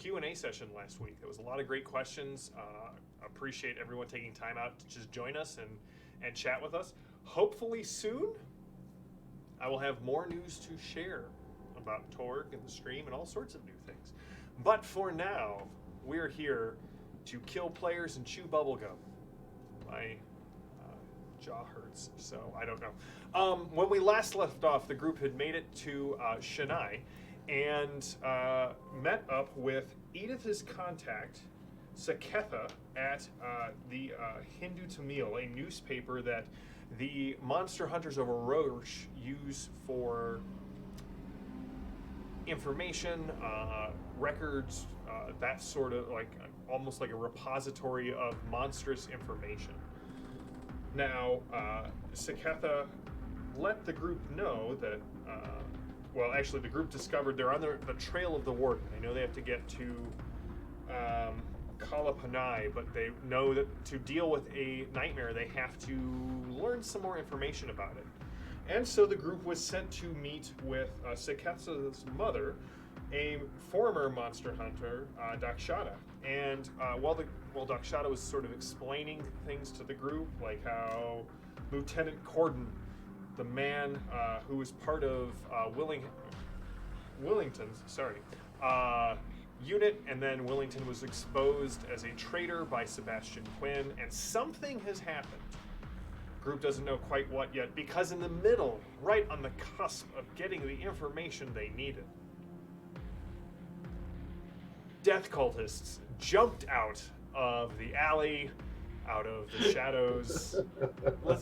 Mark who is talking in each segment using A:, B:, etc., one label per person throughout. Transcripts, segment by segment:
A: Q&A session last week. There was a lot of great questions. Appreciate everyone taking time out to just join us and chat with us. Hopefully soon, I will have more news to share about Torg and the stream and all sorts of new things. But for now, we're here to kill players and chew bubblegum. My jaw hurts, so I don't know. When we last left off, the group had made it to Chennai and met up with Edith's contact, Saketha, at the Hindu Tamil, a newspaper that the monster hunters of Orosh use for information, records, that sort of almost like a repository of monstrous information. Now, Saketha let the group know that, well, actually the group discovered they're on the trail of the warden. They know they have to get to Kalapanai, but they know that to deal with a nightmare, they have to learn some more information about it. And so the group was sent to meet with Saketha's mother, a former monster hunter, Dakshata. And while Dakshata was sort of explaining things to the group, like how Lieutenant Corden, the man who was part of Wellington's unit, and then Wellington was exposed as a traitor by Sebastian Quinn, and something has happened. Group doesn't know quite what yet, because in the middle, right on the cusp of getting the information they needed, Death Cultists jumped out of the alley, out of the shadows.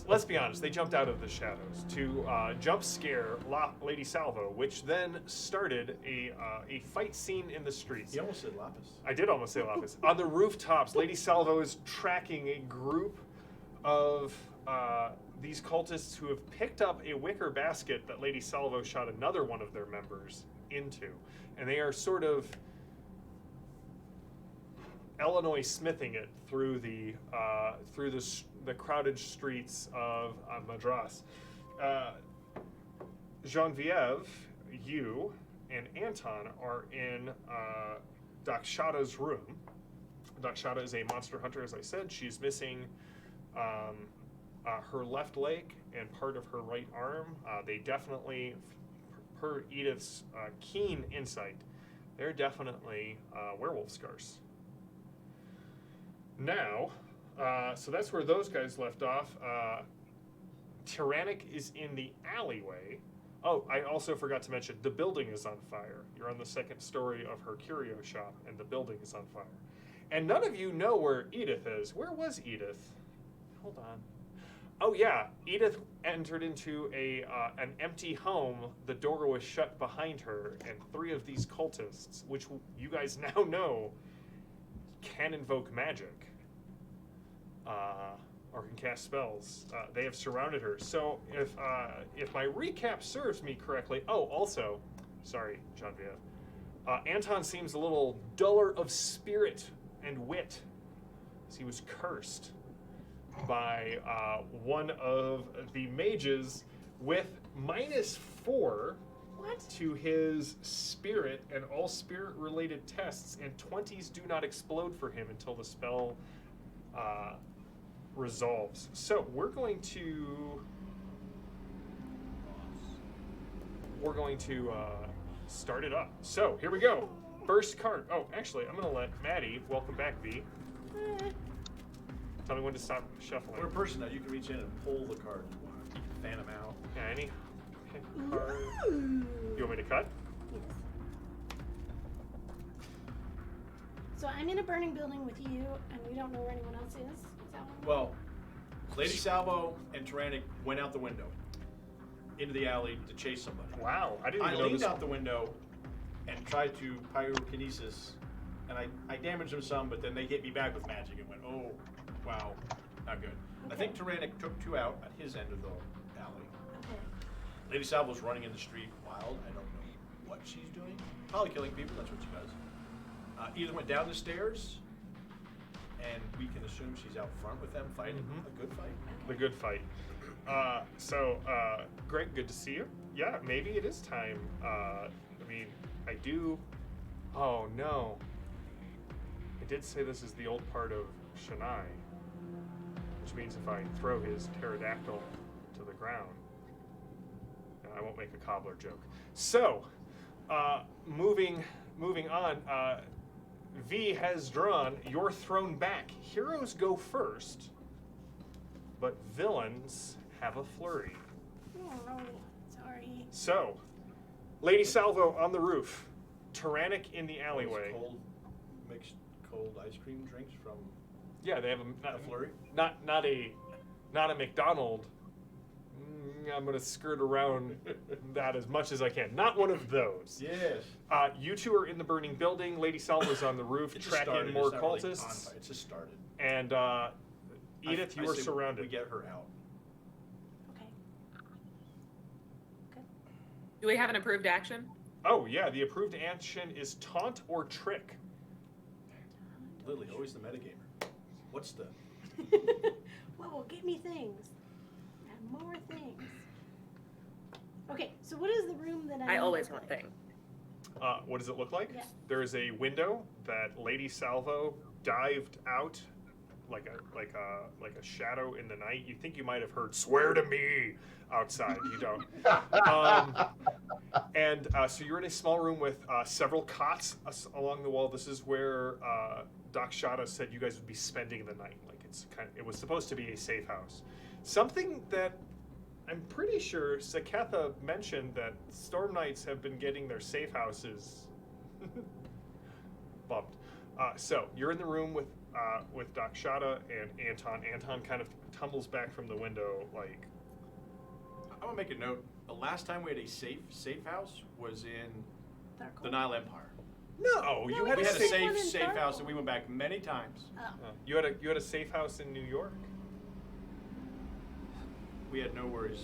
A: Let's be honest, they jumped out of the shadows to jump scare Lady Salvo, which then started a fight scene in the streets.
B: You almost said Lapis.
A: I did almost say Lapis. On the rooftops, Lady Salvo is tracking a group of these cultists who have picked up a wicker basket that Lady Salvo shot another one of their members into. And they are sort of Illinois smithing it through the crowded streets of Madras. Genevieve, you, and Anton are in Dakshata's room. Dakshata is a monster hunter, as I said. She's missing her left leg and part of her right arm. They definitely, per Edith's keen insight, they're definitely werewolf scars. Now, so that's where those guys left off. Tyrannic is in the alleyway. Oh, I also forgot to mention, the building is on fire. You're on the second story of her curio shop, and the building is on fire. And none of you know where Edith is. Where was Edith? Hold on. Oh yeah, Edith entered into an empty home. The door was shut behind her, and 3 of these cultists, which you guys now know can invoke magic, or can cast spells. They have surrounded her. So if my recap serves me correctly, oh, also, sorry, Genevieve, Anton seems a little duller of spirit and wit, as he was cursed by one of the mages with -4 to his spirit and all spirit-related tests, and 20s do not explode for him until the spell resolves. So we're going to start it up. So here we go. First card. Oh, actually, I'm going to let Maddie, welcome back, V. Tell me when to stop shuffling.
B: We're a person now. You can reach in and pull the card. You can fan them out.
A: Yeah, any card. You want me to cut?
C: Yes. So I'm in a burning building with you, and we don't know where anyone else is. Is that one?
B: Well, Lady Salvo and Tyrannic went out the window into the alley to chase somebody.
A: Wow, I didn't even know
B: leaned
A: this.
B: out the window and tried to pyrokinesis, and I damaged them some, but then they hit me back with magic and went, oh, wow, not good.
C: Okay.
B: I think Tyrannic took 2 out at his end of the alley.
C: Okay.
B: Lady Salvo's running in the street wild. I don't know what she's doing. Probably killing people, that's what she does. Either went down the stairs, and we can assume she's out front with them fighting. A good fight.
A: The good fight. Greg, good to see you. Yeah, maybe it is time. I mean, I do. Oh no. did say this is the old part of Shania, which means if I throw his pterodactyl to the ground, I won't make a cobbler joke. So, moving on. V has drawn. You're thrown back. Heroes go first, but villains have a flurry.
C: Oh, sorry.
A: So, Lady Salvo on the roof, Tyrannic in the alleyway.
B: Mixed cold ice cream drinks from
A: Yeah, they have
B: a flurry.
A: Not a McDonald's. I'm gonna skirt around that as much as I can. Not one of those.
B: Yes.
A: You two are in the burning building. Lady Salvo's on the roof, tracking more cultists.
B: It just started.
A: And Edith, you are surrounded.
B: We get her out.
C: Okay. Good.
D: Do we have an approved action?
A: Oh yeah, the approved action is taunt or trick.
B: Lily, always the metagamer. What's the?
C: What will get me things? And more things. Okay, so what is the room that
D: I always want things.
A: What does it look like?
C: Yeah.
A: There is a window that Lady Salvo dived out like a shadow in the night. You think you might have heard "swear to me" outside. You don't. So you're in a small room with several cots along the wall. This is where Doc Shada said you guys would be spending the night. Like it was supposed to be a safe house. Something that I'm pretty sure Saketha mentioned that Storm Knights have been getting their safe houses bumped. So you're in the room with Doc Shada and Anton. Anton kind of tumbles back from the window like.
B: I'm gonna make a note. The last time we had a safe house was in the
C: Darkhold?
B: Nile Empire.
A: No, you
C: No,
A: had
B: We
A: a
B: had a
A: safe.
C: one in
B: safe house,
C: Darkhold.
B: and we went back many times.
C: Oh.
A: You had a safe house in New York.
B: We had no worries.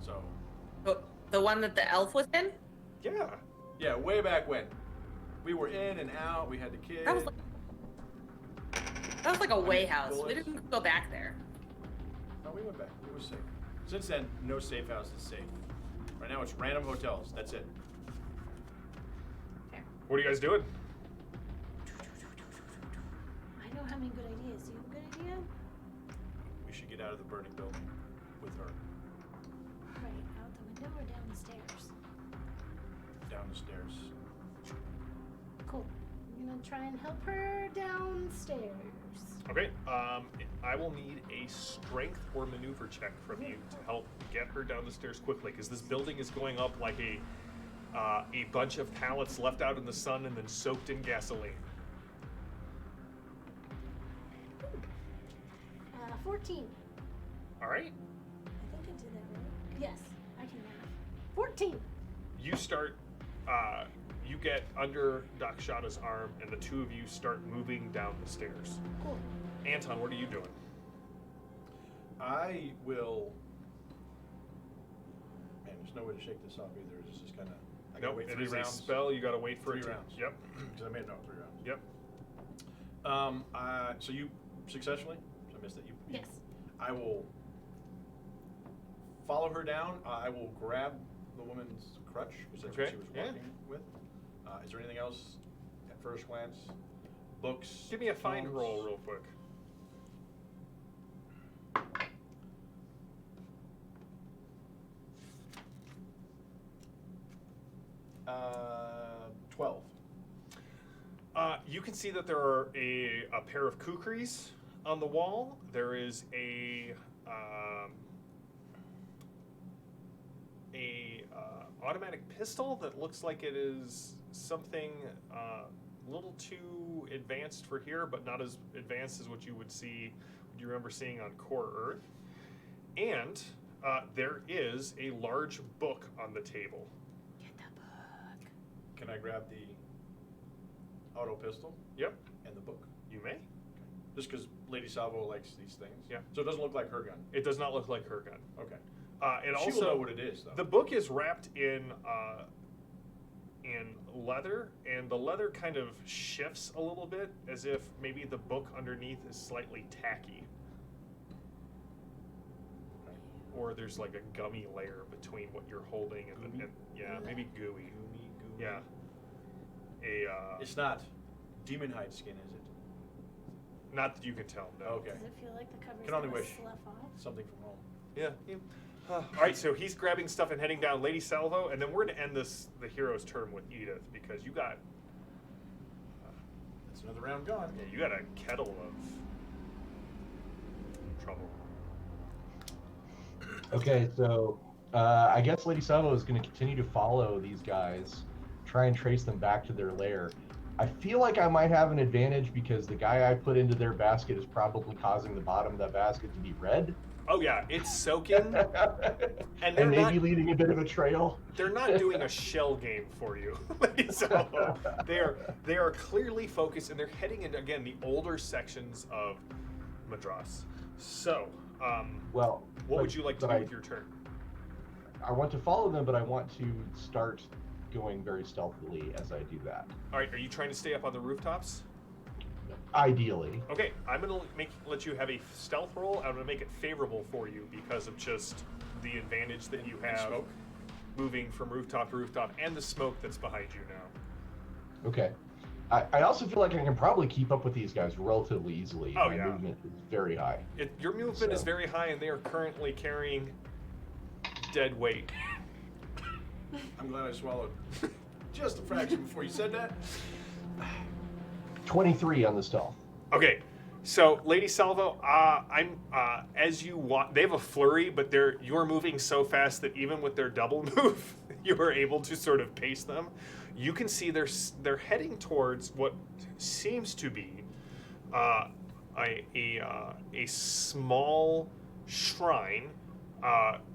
B: So,
D: The one that the elf was in?
A: Yeah.
B: yeah, way back when. We were in and out. We had the kids.
D: That was like a way
B: mean,
D: house. We
B: bullets.
D: didn't go back there.
B: No, we went back. It was safe. Since then, no safe house is safe. Right now, it's random hotels. That's it.
A: What are you guys doing?
C: I don't have any good ideas. Do you have a good idea?
B: We should get out of the burning building with her.
C: Right, out the window or down the stairs?
B: Down the stairs.
C: Cool. I'm gonna try and help her downstairs.
A: Okay. I will need a strength or maneuver check from you to help get her down the stairs quickly, because this building is going up like a bunch of pallets left out in the sun and then soaked in gasoline.
C: 14.
A: All right.
C: I think I did that right. Yes, I can math. 14.
A: You start. You get under Doc Shada's arm, and the two of you start moving down the stairs.
C: Cool.
A: Anton, what are you doing?
B: I will. Man, there's no way to shake this off either. It's just kind of.
A: Nope,
B: wait
A: it
B: 3
A: is
B: rounds.
A: a spell. You got to wait for
B: 3
A: it to.
B: rounds.
A: Yep.
B: Because I made it out 3 rounds.
A: Yep.
B: So you successfully? So I missed that. You.
C: Yes.
B: I will follow her down. I will grab the woman's crutch because that's what
A: Okay,
B: she was
A: yeah.
B: walking with. Is there anything else at first glance? Books.
A: Give me a find
B: tomes?
A: roll real quick.
B: Uh, 12.
A: You can see that there are a pair of kukris on the wall. There is a automatic pistol that looks like it is something a little too advanced for here, but not as advanced as what you would see, you remember seeing on Core Earth. And there is a large book on the table.
C: Get the book.
B: Can I grab the auto pistol
A: Yep,
B: and the book?
A: you may.
B: Just because Lady Salvo likes these things.
A: Yeah.
B: So it doesn't look like her gun.
A: It does not look like her gun.
B: Okay.
A: And
B: She
A: also,
B: will know what it is, though.
A: the book is wrapped in leather, and the leather kind of shifts a little bit, as if maybe the book underneath is slightly tacky,
B: Okay.
A: or there's like a gummy layer between what you're holding and,
B: Gooey?
A: and yeah, maybe gooey.
B: Gooey.
A: Yeah.
B: It's not demon hide skin is it?
A: Not that you can tell. No.
B: Okay.
C: Does it feel like the cover's
B: Can only
C: gonna
B: wish.
C: slough off?
B: Something from home.
A: Yeah. All right, so he's grabbing stuff and heading down Lady Salvo, and then we're going to end the hero's term with Edith because you got
B: That's another round gone.
A: you got a kettle of trouble.
E: Okay, so I guess Lady Salvo is going to continue to follow these guys, try and trace them back to their lair. I feel like I might have an advantage because the guy I put into their basket is probably causing the bottom of that basket to be red.
A: Oh yeah, it's soaking, and they're
E: and maybe
A: not,
E: leaving a bit of a trail.
A: they're not doing a shell game for you, Lady Salvo. They are clearly focused, and they're heading into again the older sections of Madras. So,
E: Well,
A: what would you like to do with your turn?
E: I want to follow them, but I want to start going very stealthily as I do that.
A: All right, are you trying to stay up on the rooftops?
E: Ideally.
A: Okay, I'm gonna let you have a stealth roll. I'm gonna make it favorable for you because of just the advantage that you have
B: Smoke.
A: moving from rooftop to rooftop and the smoke that's behind you now.
E: Okay. I also feel like I can probably keep up with these guys relatively easily.
A: Oh,
E: My
A: yeah.
E: movement is very high.
A: Your movement is
E: So-
A: very high, and they are currently carrying dead weight.
B: I'm glad I swallowed just a fraction before you said that.
E: 23 on the stealth.
A: Okay, so Lady Salvo, as you walk, they have a flurry, but you're moving so fast that even with their double move, you are able to sort of pace them. You can see they're heading towards what seems to be a small shrine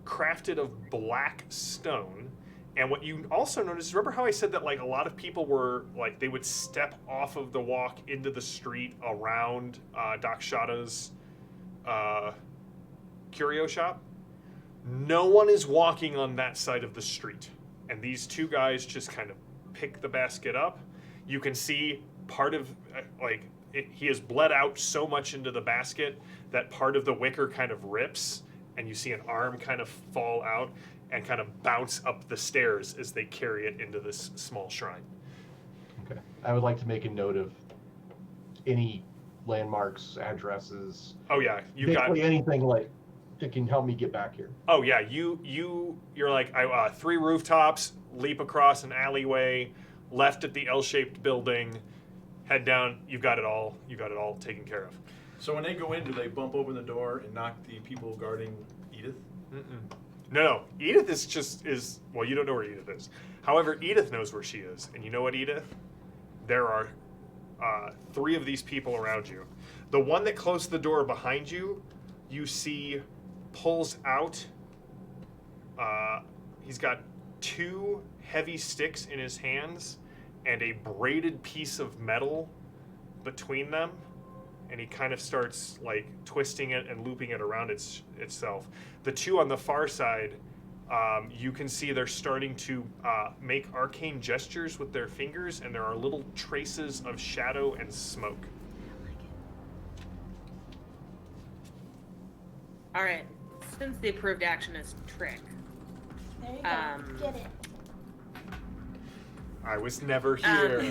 A: crafted of black stone. And what you also notice, remember how I said that like a lot of people were like they would step off of the walk into the street around Dakshada's curio shop? No one is walking on that side of the street. And these two guys just kind of pick the basket up. You can see part of he has bled out so much into the basket that part of the wicker kind of rips, and you see an arm kind of fall out and kind of bounce up the stairs as they carry it into this small shrine.
E: Okay. I would like to make a note of any landmarks, addresses,
A: Oh yeah, you got.
E: basically anything like that can help me get back here.
A: Oh yeah, you're like 3 rooftops, leap across an alleyway, left at the L-shaped building, head down. You've got it all. You got it all taken care of.
B: So when they go in, do they bump open the door and knock the people guarding Edith?
A: No. Edith is well, you don't know where Edith is. However, Edith knows where she is, and you know what, Edith? There are 3 of these people around you. The one that closed the door behind you, you see, pulls out. He's got 2 heavy sticks in his hands and a braided piece of metal between them, and he kind of starts like twisting it and looping it around itself. The 2 on the far side, you can see they're starting to make arcane gestures with their fingers, and there are little traces of shadow and smoke.
D: All right. Since the approved action is trick,
C: There you go. Get it.
A: I was never here.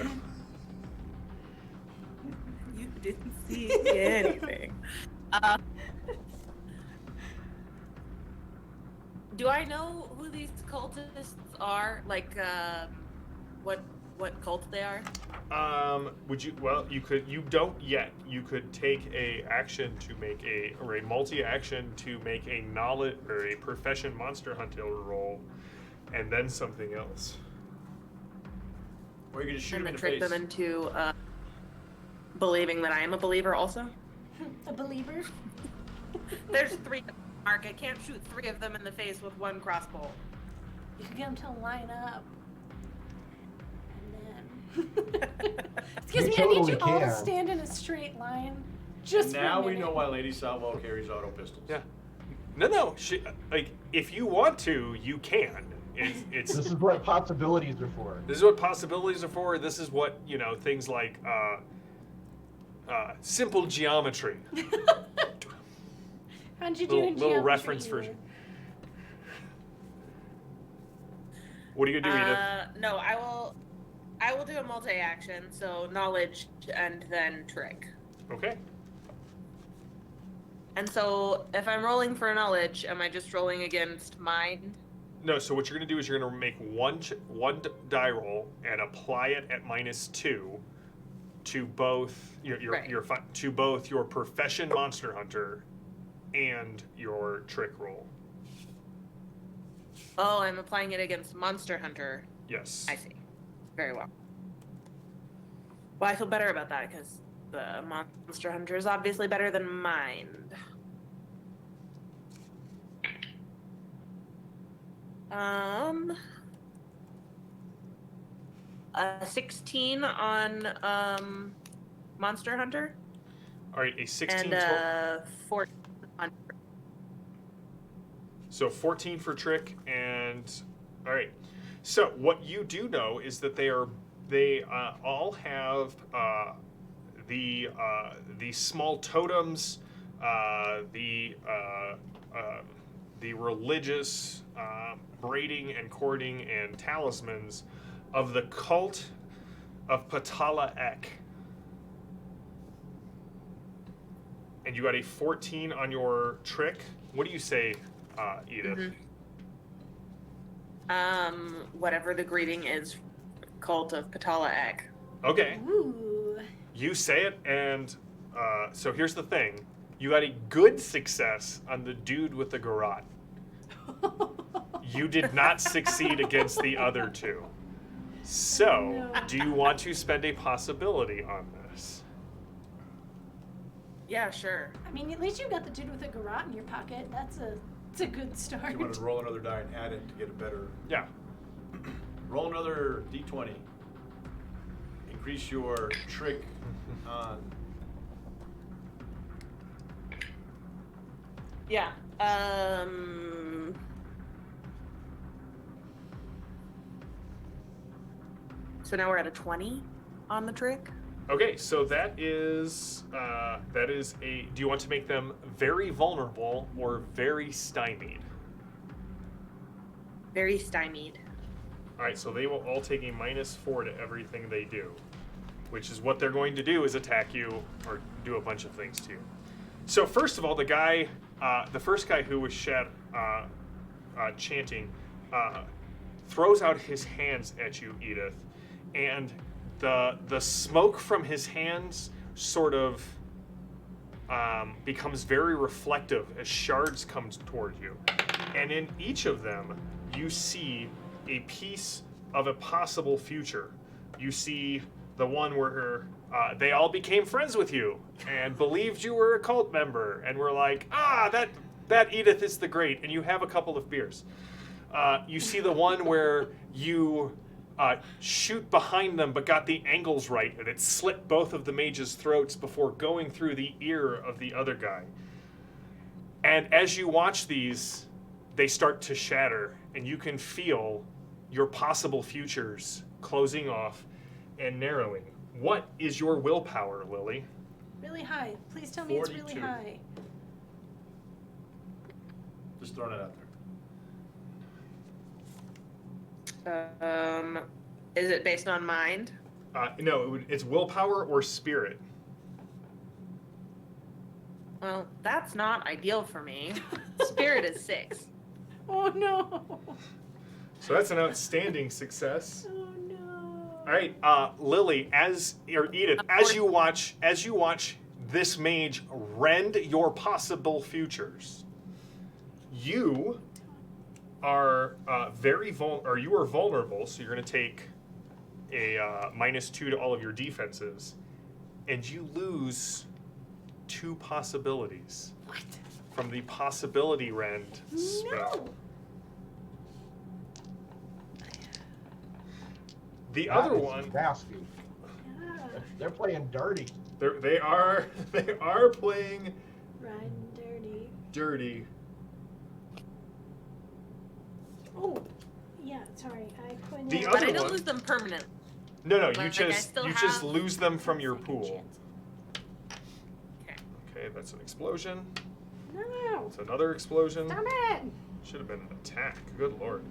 D: you didn't see anything. Do I know who these cultists are? Like, what cult they are?
A: Would you? Well, you could. You don't yet. You could take a action to make a multi-action to make a knowledge or a profession monster hunter roll, and then something else.
B: Or you can just shoot
D: And
B: him
D: then
B: in the
D: trick
B: face.
D: them into believing that I am a believer also?
C: A believer?
D: There's 3, Mark. I can't shoot 3 of them in the face with 1 crossbow.
C: You can get them to line up. And then. Excuse
E: You
C: me, I need you
E: totally
C: all to
E: can.
C: stand in a straight line. Just for a
B: Now we
C: minute.
B: know why Lady Salvo carries auto pistols.
A: Yeah. No. Like, if you want to, you can. It's
E: This is what possibilities are for.
A: This is what possibilities are for. This is what, things like simple geometry.
C: How'd you do
A: Little
C: in geometry,
A: reference for.
C: Edith?
A: What are you gonna do, Edith?
D: No, I will do a multi-action, so knowledge and then trick.
A: Okay.
D: And so, if I'm rolling for knowledge, am I just rolling against mind?
A: No, so what you're going to do is you're going to make one die roll and apply it at -2 to both
D: Right.
A: to both your profession monster hunter and your trick roll.
D: Oh, I'm applying it against monster hunter.
A: Yes.
D: I see. Very well. Well, I feel better about that because the monster hunter is obviously better than mind. 16 on monster hunter
A: All right, a 16
D: and 14 on.
A: So 14 for trick and all right. So what you do know is that they all have the small totems, the religious braiding and cording and talismans of the cult of Patala Ek. And you got a 14 on your trick. What do you say, Edith?
D: Whatever the greeting is, cult of Patala Ek.
A: Okay.
C: Ooh.
A: You say it, and so here's the thing. You got a good success on the dude with the garrote. You did not succeed against the other two. So,
C: No.
A: do you want to spend a possibility on this?
D: Yeah, sure.
C: I mean, at least you got the dude with a garrote in your pocket. It's a good start.
B: You want to roll another die and add it to get a better.
A: Yeah.
B: Roll another d20. Increase your trick on.
D: Yeah. So now we're at a 20 on the trick.
A: Okay, so that is a. Do you want to make them very vulnerable or very stymied?
D: Very stymied.
A: All right, so they will all take a -4 to everything they do, which is what they're going to do is attack you or do a bunch of things to you. So first of all, the first guy who was chanting, throws out his hands at you, Edith, and the smoke from his hands sort of becomes very reflective as shards come toward you, and in each of them you see a piece of a possible future. You see the one where they all became friends with you and believed you were a cult member and were like, that Edith is the great, and you have a couple of beers. You see the one where you shoot behind them but got the angles right and it slit both of the mages' throats before going through the ear of the other guy. And as you watch these, they start to shatter and you can feel your possible futures closing off and narrowing. What is your willpower, Lily?
C: Really high. Please tell me it's really
B: 42.
C: high.
B: Just throwing it out there.
D: Is it based on mind?
A: No, it's willpower or spirit.
D: Well, that's not ideal for me. Spirit is 6.
C: Oh no.
A: So that's an outstanding success.
C: Oh no.
A: All right, Lily, or Edith, as you watch this mage rend your possible futures, you are you are vulnerable. So you're going to take a -2 to all of your defenses, and you lose 2 possibilities
C: What?
A: from the possibility rend spell.
C: No.
A: The
E: That
A: other
E: is
A: one.
E: nasty.
C: Yeah.
E: They're playing dirty.
A: They are playing
C: Riding dirty.
A: dirty.
C: Oh, yeah. Sorry, I couldn't.
A: The
D: But
A: other
D: I don't
A: one-
D: lose them permanent.
A: No, you
D: Like, I
A: just
D: still
A: you just
D: have-
A: lose them from your pool.
D: Okay.
A: Okay, that's an explosion.
C: No.
A: It's another explosion.
C: Stop it.
A: Should have been an attack. Good lord.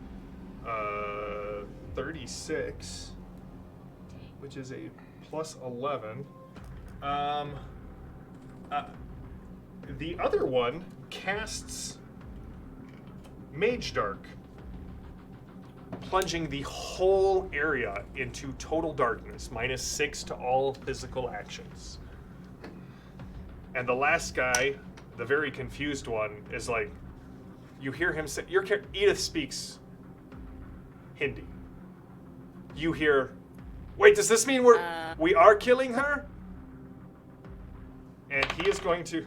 A: 36 which is a plus 11. The other one casts Mage Dark, plunging the whole area into total darkness, -6 to all physical actions. And the last guy, the very confused one, is like, you hear him say, Edith speaks Hindi. You hear, wait, does this mean we are killing her? And he is going to,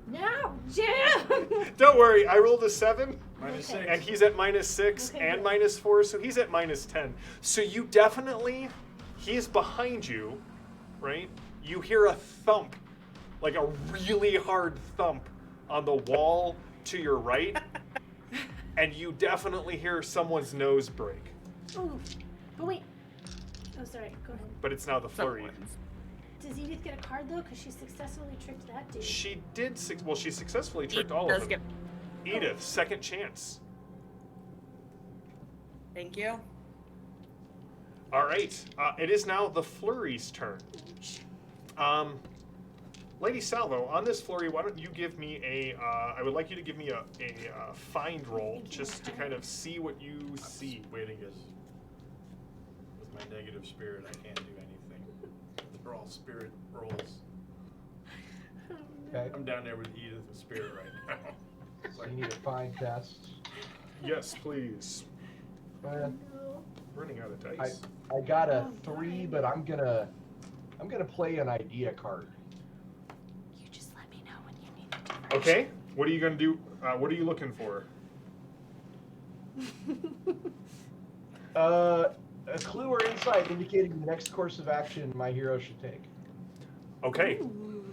C: No, Jim!
A: don't worry, I rolled a 7.
B: -6.
A: And he's at -6
C: Okay,
A: and
C: good.
A: -4, so he's at -10. So you definitely, he's behind you, right? You hear a thump, like a really hard thump on the wall to your right, and you definitely hear someone's nose break.
C: Ooh. But wait. Oh, sorry. Go ahead.
A: But it's now the flurry.
D: Someone's.
C: Does Edith get a card, though? Because she successfully tricked that dude.
A: She did, she successfully tricked
D: He
A: all
D: does
A: of them.
D: get-
A: Edith, second chance.
D: Thank you.
A: All right, it is now the flurry's turn. Lady Salvo, on this flurry, why don't you give me I would like you to give me a find roll, just to kind of see what you see.
B: Waiting is with my negative spirit, I can't do anything. They're all spirit rolls.
E: Okay.
B: I'm down there with Edith and spirit right now.
E: So you need a find test.
A: Yes, please.
E: Uh,
C: No.
A: Running out of dice.
E: I got a
C: Oh,
E: 3,
C: fine.
E: but I'm gonna play an idea card.
C: You just let me know when you need it.
A: Okay, what are you gonna do? What are you looking for?
E: A clue or insight indicating the next course of action my hero should take.
A: Okay.
C: Ooh.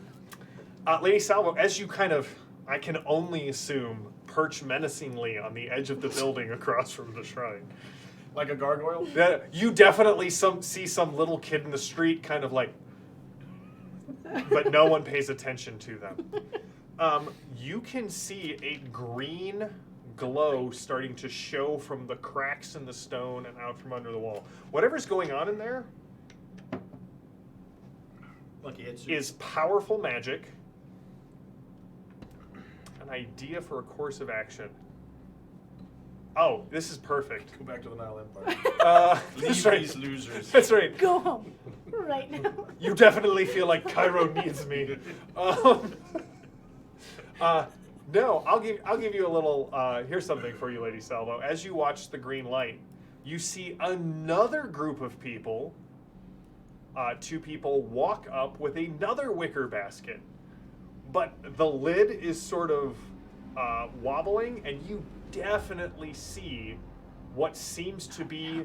A: Lady Salvo, as you kind of, I can only assume, perch menacingly on the edge of the building across from the shrine.
B: Like a gargoyle?
A: You definitely see some little kid in the street kind of like, but no one pays attention to them. You can see a green glow starting to show from the cracks in the stone and out from under the wall. Whatever's going on in there
B: Lucky hits
A: is powerful magic. An idea for a course of action. Oh, this is perfect.
B: Go back to the Nile Empire.
A: That's
B: Leave
A: right.
B: these losers.
A: That's right.
C: Go home. Right now.
A: You definitely feel like Cairo needs me. No, I'll give you a little. Here's something for you, Lady Salvo. As you watch the green light, you see another group of people. 2 people walk up with another wicker basket, but the lid is sort of wobbling, and you definitely see what seems to be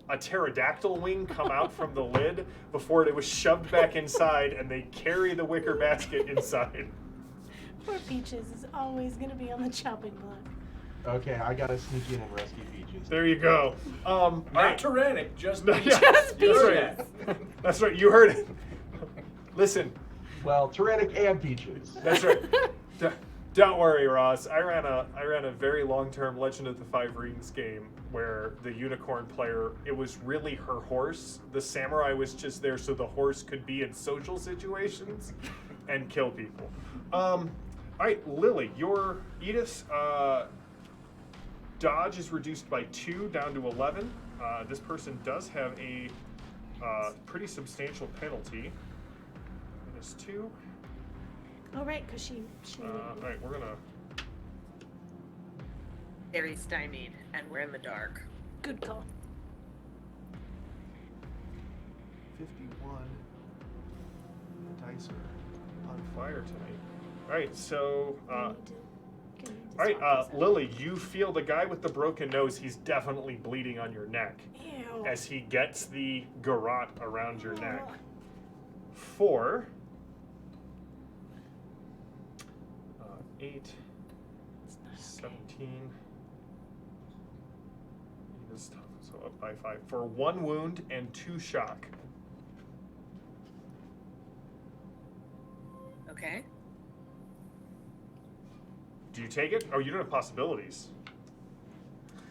A: a pterodactyl wing come out from the lid before it was shoved back inside, and they carry the wicker basket inside.
C: Poor Peaches is always going to be on the chopping block.
E: Okay, I gotta sneak in and rescue Peaches.
A: There you go. All
B: Not
A: right.
B: tyrannic, just
A: Yeah,
C: Just
A: that's
C: Peaches.
A: right. That's right. You heard it. Listen,
E: Well, Tyrannic and Peaches.
A: that's right. Don't worry, Ross. I ran a very long-term Legend of the Five Rings game where the unicorn player, it was really her horse. The samurai was just there so the horse could be in social situations and kill people. All right, Lily, your Edith's dodge is reduced by 2 down to 11. This person does have a pretty substantial penalty. -2.
C: Oh, right, because she
A: All right, we're gonna.
D: Very stymied, and we're in the dark.
C: Good call.
A: 51. The dice are on fire tonight. All right, so. All right, Lily, you feel the guy with the broken nose. He's definitely bleeding on your neck
C: Ew.
A: as he gets the garrote around your neck. 4. 8. 17. This tough, so up by 5 for 1 wound and 2 shock.
D: Okay.
A: Do you take it? Oh, you don't have possibilities.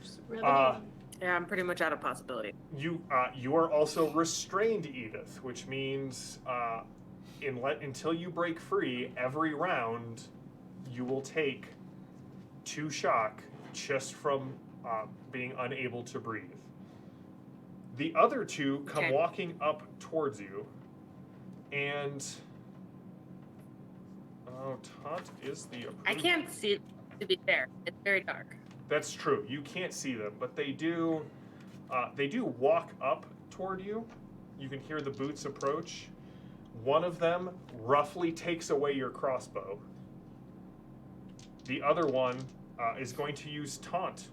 C: Just rub it
A: Uh,
C: in.
D: Yeah, I'm pretty much out of possibility.
A: You are also restrained, Edith, which means until you break free, every round you will take 2 shock just from being unable to breathe. The other 2 come
D: Okay.
A: walking up towards you, and Taunt is the approved.
D: I can't see, to be fair. It's very dark.
A: That's true. You can't see them, but they do walk up toward you. You can hear the boots approach. One of them roughly takes away your crossbow. The other one is going to use taunt.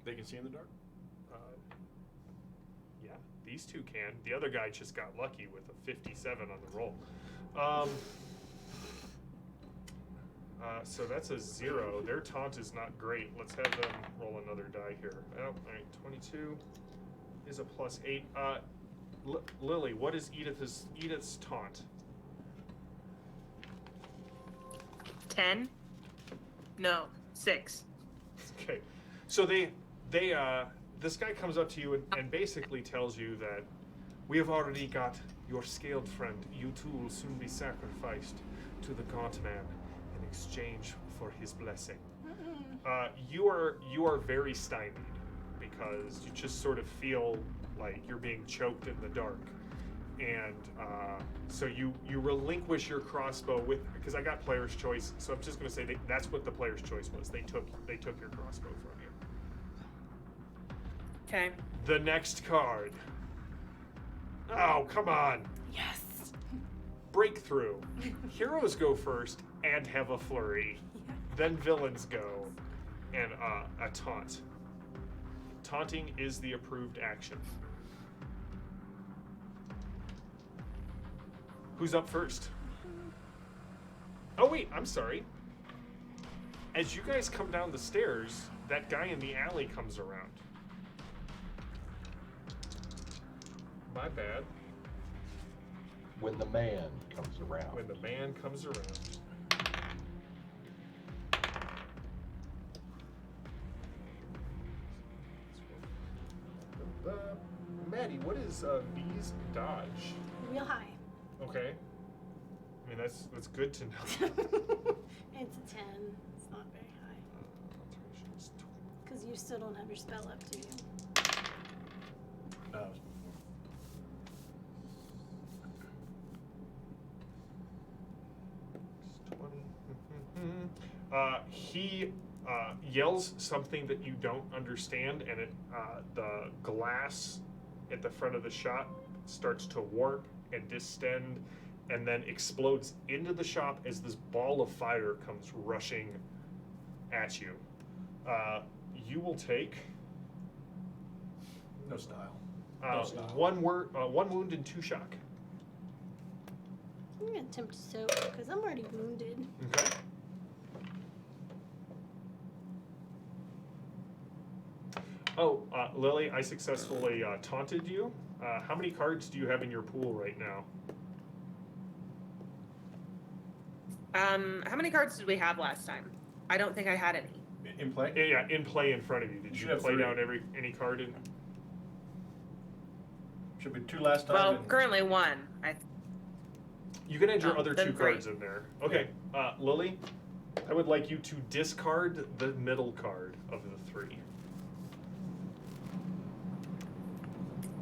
B: They can see in the dark?
A: Yeah, these 2 can. The other guy just got lucky with a 57 on the roll. So that's a 0. Their taunt is not great. Let's have them roll another die here. Oh, all right, 22 is a +8. Lily, what is Edith's taunt?
D: 10? No, 6.
A: Okay, so this guy comes up to you and basically tells you that we have already got your scaled friend. You too will soon be sacrificed to the Gaunt Man in exchange for his blessing. You are very stymied because you just sort of feel like you're being choked in the dark, and so you relinquish your crossbow because I got player's choice, so I'm just going to say that's what the player's choice was. They took your crossbow from you.
D: Okay.
A: The next card. Oh, come on.
C: Yes.
A: Breakthrough. Heroes go first and have a flurry. Then villains go and a taunt. Taunting is the approved action. Who's up first? Oh wait, I'm sorry. As you guys come down the stairs, that guy in the alley comes around. My bad.
E: When the man comes around.
A: When the man comes around. Maddie, what is V's dodge?
C: Real high.
A: Okay. I mean, that's good to know.
C: It's a 10. It's not very high. Because you still don't have your spell up, do you?
B: No.
A: He yells something that you don't understand, and the glass at the front of the shop starts to warp and distend, and then explodes into the shop as this ball of fire comes rushing at you. You will take
B: No style. No style.
A: one wound and 2 shock.
C: I'm going to attempt to soak because I'm already wounded.
A: Okay. Oh, Lily, I successfully taunted you. How many cards do you have in your pool right now?
D: How many cards did we have last time? I don't think I had any.
B: In play?
A: Yeah, in play in front of you. Did
B: You
A: you
B: should have
A: play
B: 3.
A: down any card in?
B: Should be 2 last time.
D: Well,
B: and-
D: currently 1.
A: You can add your other
D: then
A: 2
D: 3.
A: cards in there. Okay, Lily, I would like you to discard the middle card of the 3.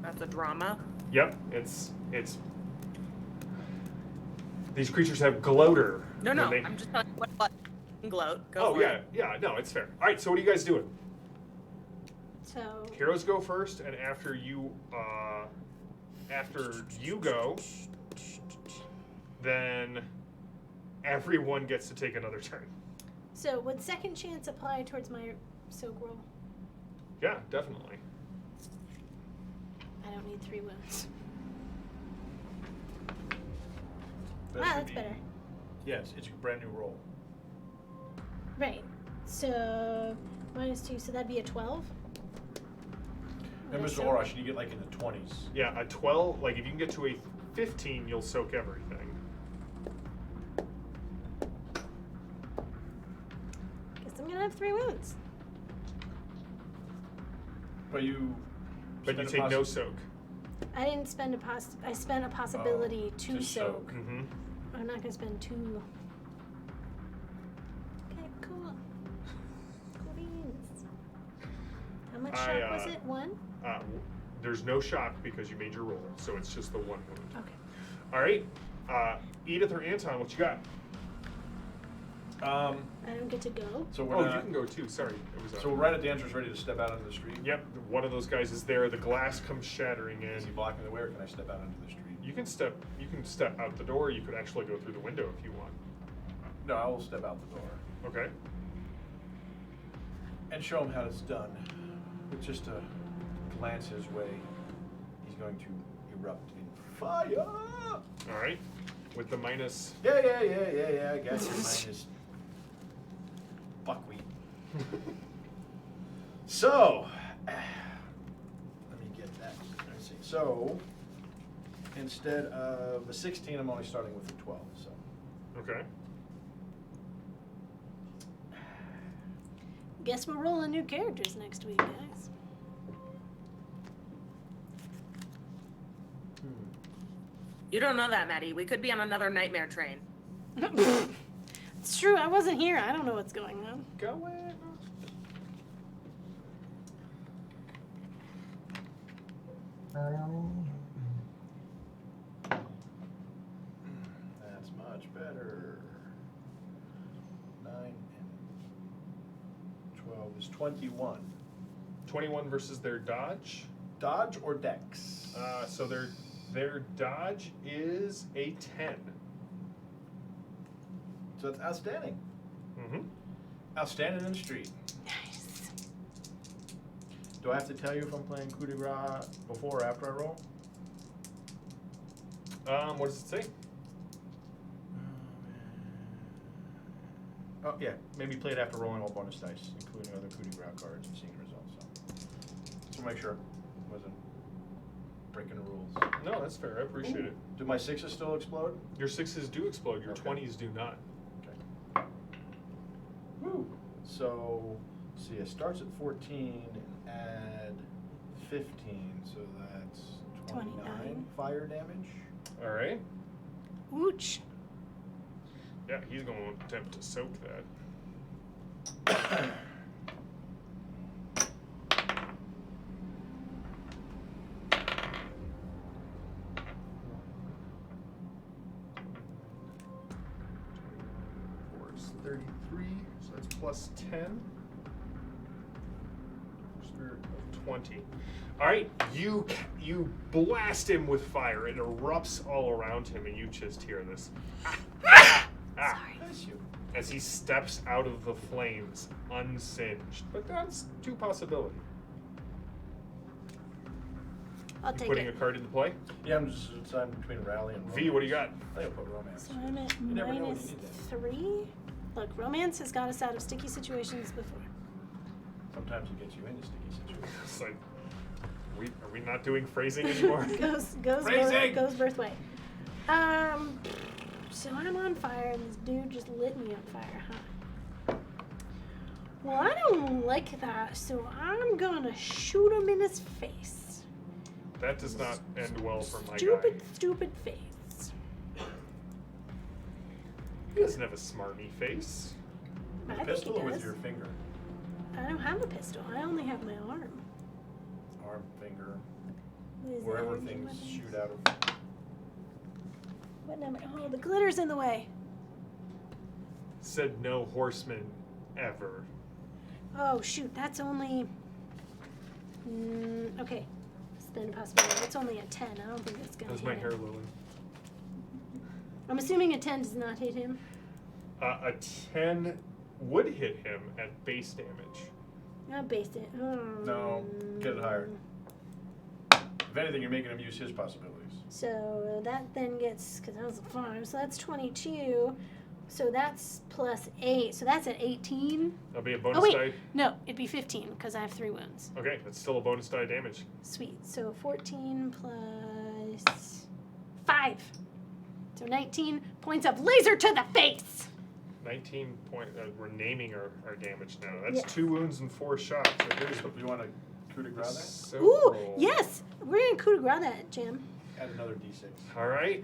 D: That's a drama.
A: Yep, it's. These creatures have gloater.
D: No,
A: when
D: no.
A: they-
D: I'm just telling you what gloat. Go
A: Oh
D: for
A: yeah,
D: it.
A: yeah. No, it's fair. All right, so what are you guys doing?
C: So,
A: Heroes go first, and after you go, then everyone gets to take another turn.
C: so would second chance apply towards my soak roll?
A: Yeah, definitely.
C: I don't need 3 wounds.
B: That
C: Wow,
B: should
C: that's
B: be-
C: better.
B: Yes, it's a brand new roll.
C: Right. So, -2, so that'd be a 12?
B: And
C: Would I
B: Mr.
C: soak?
B: Orash, you get like in the 20s.
A: Yeah, a 12. Like if you can get to a 15, you'll soak everything.
C: Guess I'm gonna have 3 wounds.
B: But you
A: take no soak.
C: I didn't spend I spent a possibility to
B: to
C: soak.
B: soak.
A: Mm-hmm.
C: I'm not gonna spend 2. Okay, cool. Cool beans. How much shock was it? 1?
A: There's no shock because you made your roll, so it's just the 1 wound.
C: Okay.
A: All right, Edith or Anton, what you got?
C: I don't get to go.
B: So we're
A: Oh,
B: not,
A: you can go too. Sorry, it was.
B: So we're right at the entrance, ready to step out onto the street.
A: Yep, one of those guys is there. The glass comes shattering in.
B: Is he blocking the way, or can I step out onto the street?
A: You can step out the door. You could actually go through the window if you want.
B: No, I will step out the door
A: Okay.
B: and show him how it's done. With just a glance his way, he's going to erupt in fire.
A: All right. With the minus.
B: Yeah. I got you. Minus buckwheat. So, let me get that. Let's see. So, instead of a 16, I'm only starting with a 12. So,
A: Okay.
C: Guess we're rolling new characters next week, guys.
D: You don't know that, Maddie. We could be on another nightmare train.
C: It's true. I wasn't here. I don't know what's going on.
A: Go in.
B: that's much better. 9 and 12 is 21.
A: 21 versus their dodge.
B: Dodge or dex?
A: So their dodge is a 10.
B: So it's outstanding.
A: Mm-hmm.
B: Outstanding in the street.
C: Nice.
B: Do I have to tell you if I'm playing coup de grace before or after I roll?
A: What does it say?
B: Oh, yeah. Maybe play it after rolling all bonus dice, including other coup de grace cards and seeing the results. So make sure I wasn't breaking the rules.
A: No, that's fair. I appreciate it.
B: Do my 6s still explode?
A: Your 6s do explode. Your
B: Okay.
A: 20s do not.
B: Okay. Woo. So, see, it starts at 14 and add 15, so that's 29
C: 29.
B: fire damage.
A: All right.
C: Ouch.
A: Yeah, he's going to attempt to soak that. Is 33, so that's plus 10. Spirit of 20. All right, you blast him with fire. It erupts all around him, and you just hear this.
C: Sorry.
B: Bless you.
A: As he steps out of the flames, unsinged. But that's 2 possibilities.
C: I'll
A: You
C: take
A: putting
C: it.
A: a card into play?
B: Yeah, I'm just deciding between rally and romance.
A: V, what do you got?
B: I think I'll put romance.
C: So I'm at
B: You never know when you
C: minus
B: need that.
C: 3. Look, romance has got us out of sticky situations before.
B: Sometimes it gets you into sticky situations.
A: It's like, are we not doing phrasing anymore?
B: Phrasing!
C: goes birth way. So I'm on fire, and this dude just lit me on fire, huh? Well, I don't like that, so I'm gonna shoot him in his face.
A: That does not end well for my
C: Stupid,
A: guy.
C: stupid face.
A: He doesn't have a smarmy face.
C: I
B: With a
C: think he
B: pistol or with
C: does.
B: your finger?
C: I don't have a pistol. I only have my arm.
B: Arm, finger,
C: What is that,
B: wherever
C: engine
B: things
C: weapons?
B: shoot out of.
C: What number? Oh, the glitter's in the way.
A: Said no horseman ever.
C: Oh, shoot. That's only... okay. Spend a possibility. It's only a 10. I don't think that's going to
A: That's
C: hit
A: my
C: him.
A: hair, Lily.
C: I'm assuming a 10 does not hit him.
A: A 10 would hit him at base damage.
C: Not based it.
B: No, get it higher. If anything, you're making him use his possibilities.
C: So that then gets, because that was a 5, so that's 22. So that's plus 8. So that's at 18.
A: That'll be a bonus
C: Oh, wait.
A: die.
C: No, it'd be 15 because I have 3 wounds.
A: Okay, that's still a bonus die damage.
C: Sweet. So 14 plus 5. So 19 points of laser to the face.
A: 19 point. We're naming our damage now. That's
C: Yeah.
A: 2 wounds and 4 shots. So here's
B: So you want to coup de grace that?
A: So
C: Ooh,
A: roll.
C: yes. We're going to coup de grace that, Jim.
B: Add another d6.
A: All right.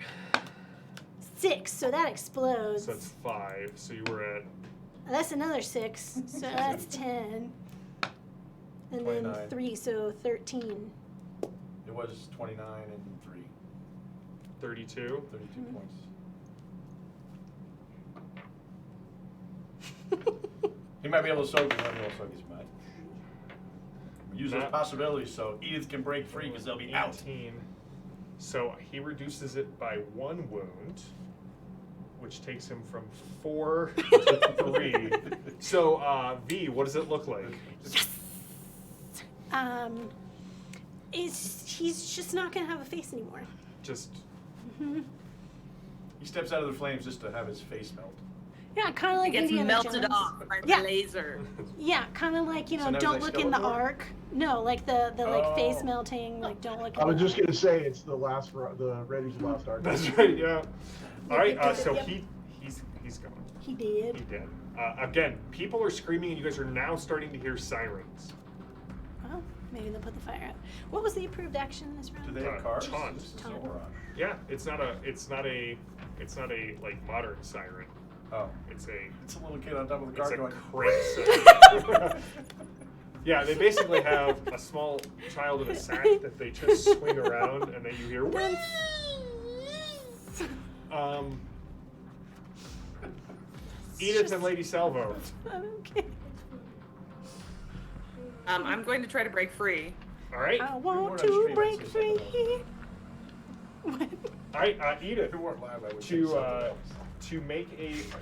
C: 6, so that explodes.
A: So that's 5. So you were at
C: That's another 6, so that's 10. And then
B: 29.
C: 3, so 13.
B: It was 29 and 3.
A: 32.
B: 32 points. He might be able to soak, he might be able to soak his mud. Use those
A: Not-
B: possibilities so Edith can break free because they'll be out.
A: 18. So he reduces it by 1 wound, which takes him from 4 to 3. So, V, what does it look like?
C: He's just not going to have a face anymore.
A: Just
B: He steps out of the flames just to have his face melt.
C: Yeah, kind of like
D: It gets
C: Indiana
D: melted
C: Jones.
D: off by the
C: Yeah.
D: laser.
C: Yeah, kind of like,
B: So now he's
C: don't
B: like
C: look in the
B: Skeletor?
C: arc. No, like the like face
B: Oh.
C: melting, like don't look in
E: I was
C: the
E: just gonna say it's the Raiders of the Lost Ark.
A: that's right, yeah. All right, so
C: Yep.
A: he's gone.
C: He did.
A: He did. Again, people are screaming, and you guys are now starting to hear sirens.
C: Well, maybe they'll put the fire out. What was the approved action this round?
B: Do they have cars?
A: Tons.
B: This is
C: Tons.
B: Overrush.
A: Yeah, it's not a like modern siren.
B: Oh.
A: It's a
B: It's a little kid on top of the car
A: It's a
B: going,
A: crank siren. Yeah, they basically have a small child in a sack that they just swing around, and then you hear. Whee! Edith and Lady Salvo.
C: Okay.
D: I'm going to try to break free.
A: All right,
C: I
B: weren't
C: want
B: on
C: to
B: stream, I'd
C: break
B: say
C: free.
B: something
C: What?
A: all right, Edith.
B: if we weren't live, I would say
A: To
B: something else.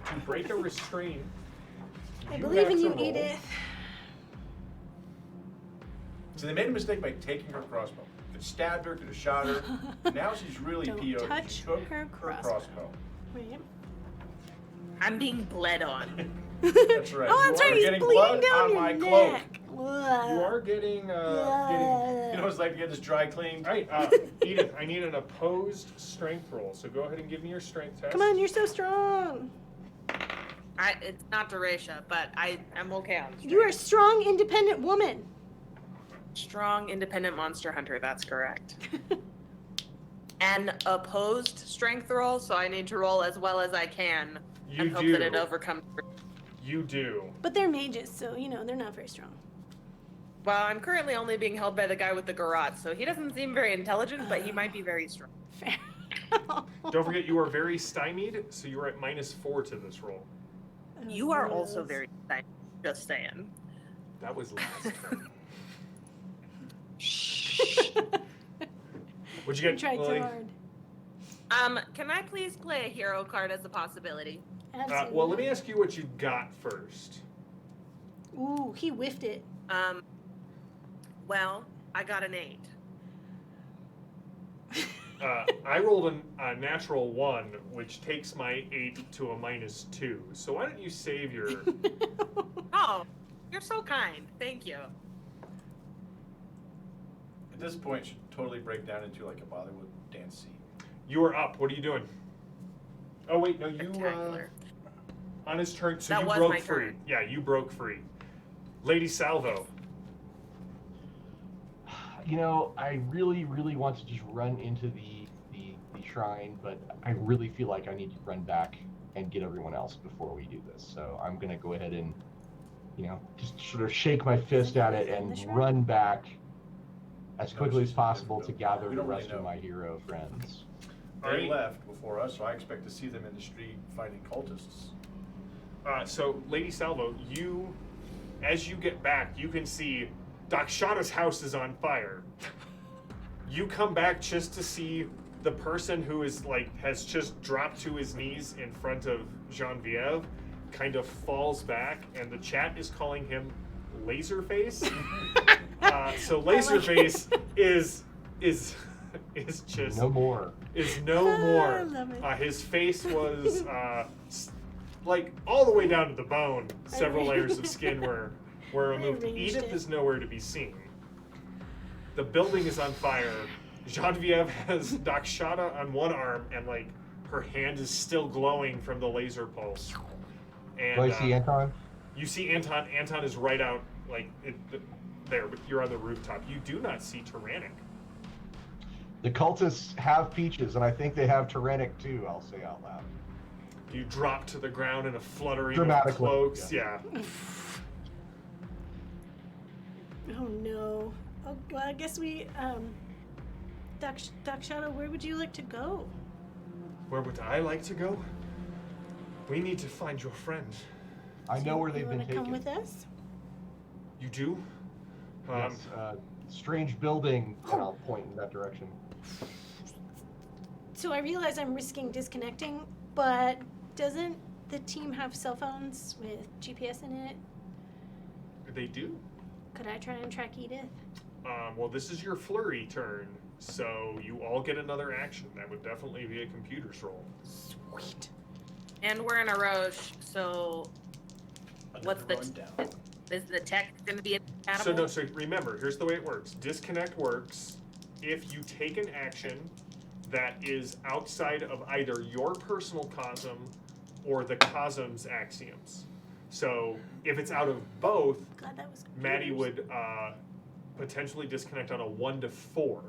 A: to break a restraint.
C: I
A: you
C: believe
A: have
C: in
A: to
C: you,
A: roll.
C: Edith.
B: So they made a mistake by taking her crossbow. Could have stabbed her, could have shot her. Now she's really
C: Don't
B: PO'd.
C: touch
B: She took
C: her crossbow. Right.
D: I'm being bled on.
B: That's right.
C: Oh,
B: You
C: that's
B: are
C: right. He's
B: getting
C: bleeding
B: blood
C: down
B: on
C: your
B: my
C: neck.
B: cloak.
A: You are getting
B: You know what it's like to get this dry cleaned?
A: All right, Edith. I need an opposed strength roll. So go ahead and give me your strength test.
C: Come on, you're so strong.
D: It's not Duration, but I'm okay on strength.
C: You are a strong, independent woman.
D: Strong, independent monster hunter, that's correct. An opposed strength roll, so I need to roll as well as I can
A: You
D: and hope
A: do.
D: that it overcomes.
A: You do.
C: But they're mages, so they're not very strong.
D: Well, I'm currently only being held by the guy with the garrote, so he doesn't seem very intelligent, but he might be very strong.
C: Fair.
A: Don't forget, you are very stymied, so you are at -4 to this roll.
D: You are also very stymied, just saying.
A: That was last turn. What'd you
C: You
A: get,
C: tried so
A: Lily?
C: hard.
D: Can I please play a hero card as a possibility?
C: Absolutely.
A: Well, let me ask you what you got first.
C: Ooh, he whiffed it.
D: Well, I got an 8.
A: I rolled a natural 1, which takes my 8 to a -2. So why don't you save your...
D: Oh, you're so kind. Thank you.
B: At this point, should totally break down into like a Bollywood dance scene.
A: You are up. What are you doing? Oh, wait, no, you...
D: Spectacular.
A: on his turn, so
D: That
A: you
D: was
A: broke
D: my
A: free.
D: turn.
A: Yeah, you broke free. Lady Salvo.
E: I really, really want to just run into the shrine, but I really feel like I need to run back and get everyone else before we do this. So I'm gonna go ahead and, just sort of shake my fist at it and run back as quickly as possible to gather
B: We
E: the
B: don't really
E: rest of
B: know.
E: my hero friends.
A: All
B: They
A: right.
B: left before us, so I expect to see them in the street fighting cultists.
A: So, Lady Salvo, as you get back, you can see Dakshada's house is on fire. You come back just to see the person who has just dropped to his knees in front of Genevieve kind of falls back, and the chat is calling him Laserface. So Laserface is just
E: No more.
A: is no
C: I
A: more.
C: love it.
A: His face was all the way down to the bone. Several layers of skin were removed.
C: arranged
A: Edith
C: it.
A: is nowhere to be seen. The building is on fire. Genevieve has Dakshada on one arm, and her hand is still glowing from the laser pulse. And
E: Do I see Anton?
A: you see Anton. Anton is right out. there, but you're on the rooftop. You do not see Tyrannic.
E: The cultists have peaches, and I think they have Tyrannic too, I'll say out loud.
A: You drop to the ground in a fluttering of
E: Dramatically,
A: cloaks.
E: yeah.
A: Yeah.
C: Oh no. Oh, well, I guess we, Doc Shadow, where would you like to go?
A: Where would I like to go? We need to find your friend.
E: I know where they've
C: You
E: been
C: wanna
E: taken.
C: come with us?
A: You do?
E: Yes, strange building, and I'll point in that direction.
C: So I realize I'm risking disconnecting, but doesn't the team have cell phones with GPS in it?
A: They do.
C: Could I try and track Edith?
A: Well, this is your flurry turn, so you all get another action. That would definitely be a computer's roll.
C: Sweet.
D: And we're in a roche, so what's
B: Another
D: the
B: run down.
D: is the tech going to be
A: So no, so remember, here's the way it works. Disconnect works if you take an action that is outside of either your personal cosm or the cosm's axioms. So if it's out of both,
C: God, that was
A: Maddie would potentially disconnect on a 1 to 4.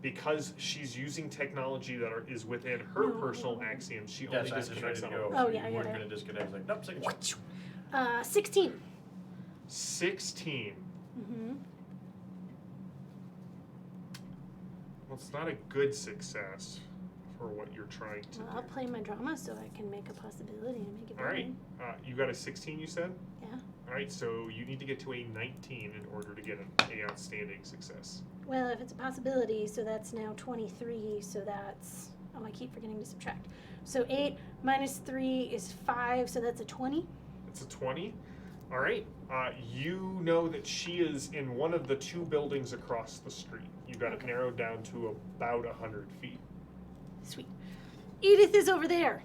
A: Because she's using technology that is within her personal axioms, she only
B: Yes, I was just ready
A: disconnects
B: to
A: on
B: go.
A: a
C: Oh, yeah,
B: You weren't
C: yeah.
B: going to disconnect. Like, nope, second shot.
C: 16.
A: 16.
C: Mm-hmm.
A: Well, it's not a good success for what you're trying to
C: Well,
A: do.
C: I'll play my drama so I can make a possibility and make it
A: All right,
C: better.
A: you got a 16, you said?
C: Yeah.
A: All right, so you need to get to a 19 in order to get a outstanding success.
C: Well, if it's a possibility, so that's now 23, so that's... Oh, I keep forgetting to subtract. So 8 minus 3 is 5, so that's a 20.
A: It's a 20. All right, you know that she is in one of the 2 buildings across the street. You got it
C: Okay.
A: narrowed down to about 100 feet.
C: Sweet. Edith is over there.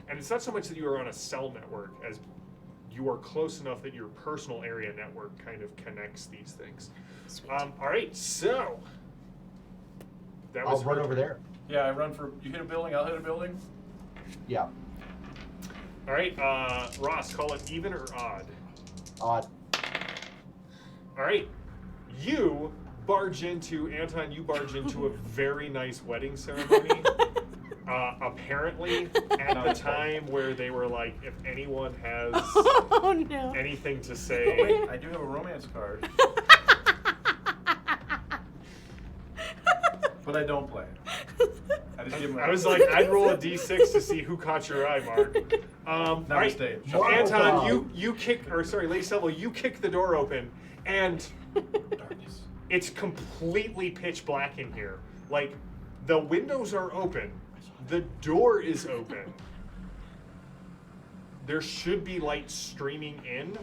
A: And it's not so much that you are on a cell network as you are close enough that your personal area network kind of connects these things.
C: Sweet.
A: All right, so that was
E: I'll run
A: her
E: over
A: turn.
E: there.
B: Yeah, I run for. You hit a building, I'll hit a building.
E: Yeah,
A: All right, Ross, call it even or odd.
E: odd.
A: All right, you barge into a very nice wedding ceremony. Apparently, at the time where they were like, if anyone has
C: Oh, no.
A: anything to
B: Oh,
A: say,
B: wait, I do have a romance card, but I don't play it. I just give him.
A: I was like, I'd roll a d6 to see who caught your eye, Mark. All
B: Now
A: right,
B: stay.
A: so
E: Marvel
A: Anton,
E: Bob.
A: you kick, or sorry, Lady Selva, you kick the door open, and
B: Darkness.
A: it's completely pitch black in here. Like, the windows are open, the door is open. There should be light streaming in,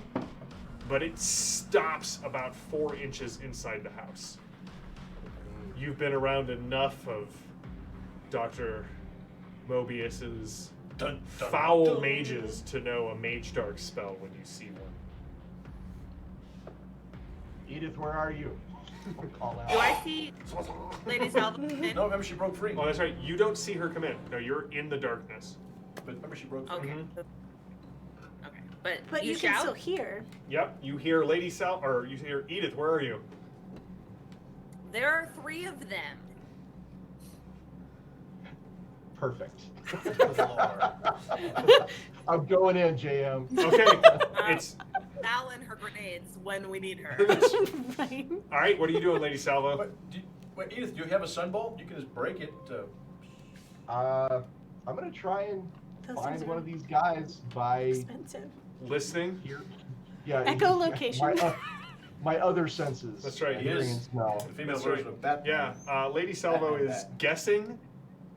A: but it stops about 4 inches inside the house. You've been around enough of Dr. Mobius's
B: Dun, dun,
A: foul
B: dun.
A: mages to know a mage dark spell when you see one.
E: Edith, where are you? Call out.
D: Do I see Lady Salva?
B: No, remember she broke free.
A: Oh, that's right. You don't see her come in. No, you're in the darkness.
B: But remember she broke free.
D: Okay. Okay, but,
C: But you can still hear.
A: Yep. You hear Lady Sal, or you hear Edith. Where are you?
D: There are 3 of them.
E: Perfect.
B: Lord.
E: I'm going in, JM.
A: Okay. It's
D: Sal and her grenades when we need her.
C: Right.
A: all right. What are you doing, Lady Salvo?
B: Wait, Edith, do you have a sunbolt? You can just break it.
E: I'm gonna try and
C: Those
E: find
C: things
E: one
C: are
E: of these guys by
C: expensive.
A: Listening.
E: here. Yeah.
C: Echolocation.
E: My other senses.
A: That's right, he
E: Hearing
B: is.
E: and smell.
B: The female
A: That's
B: version
A: right.
B: of Batman.
A: Yeah. Lady Salvo
B: Batman
A: is
B: bat.
A: guessing.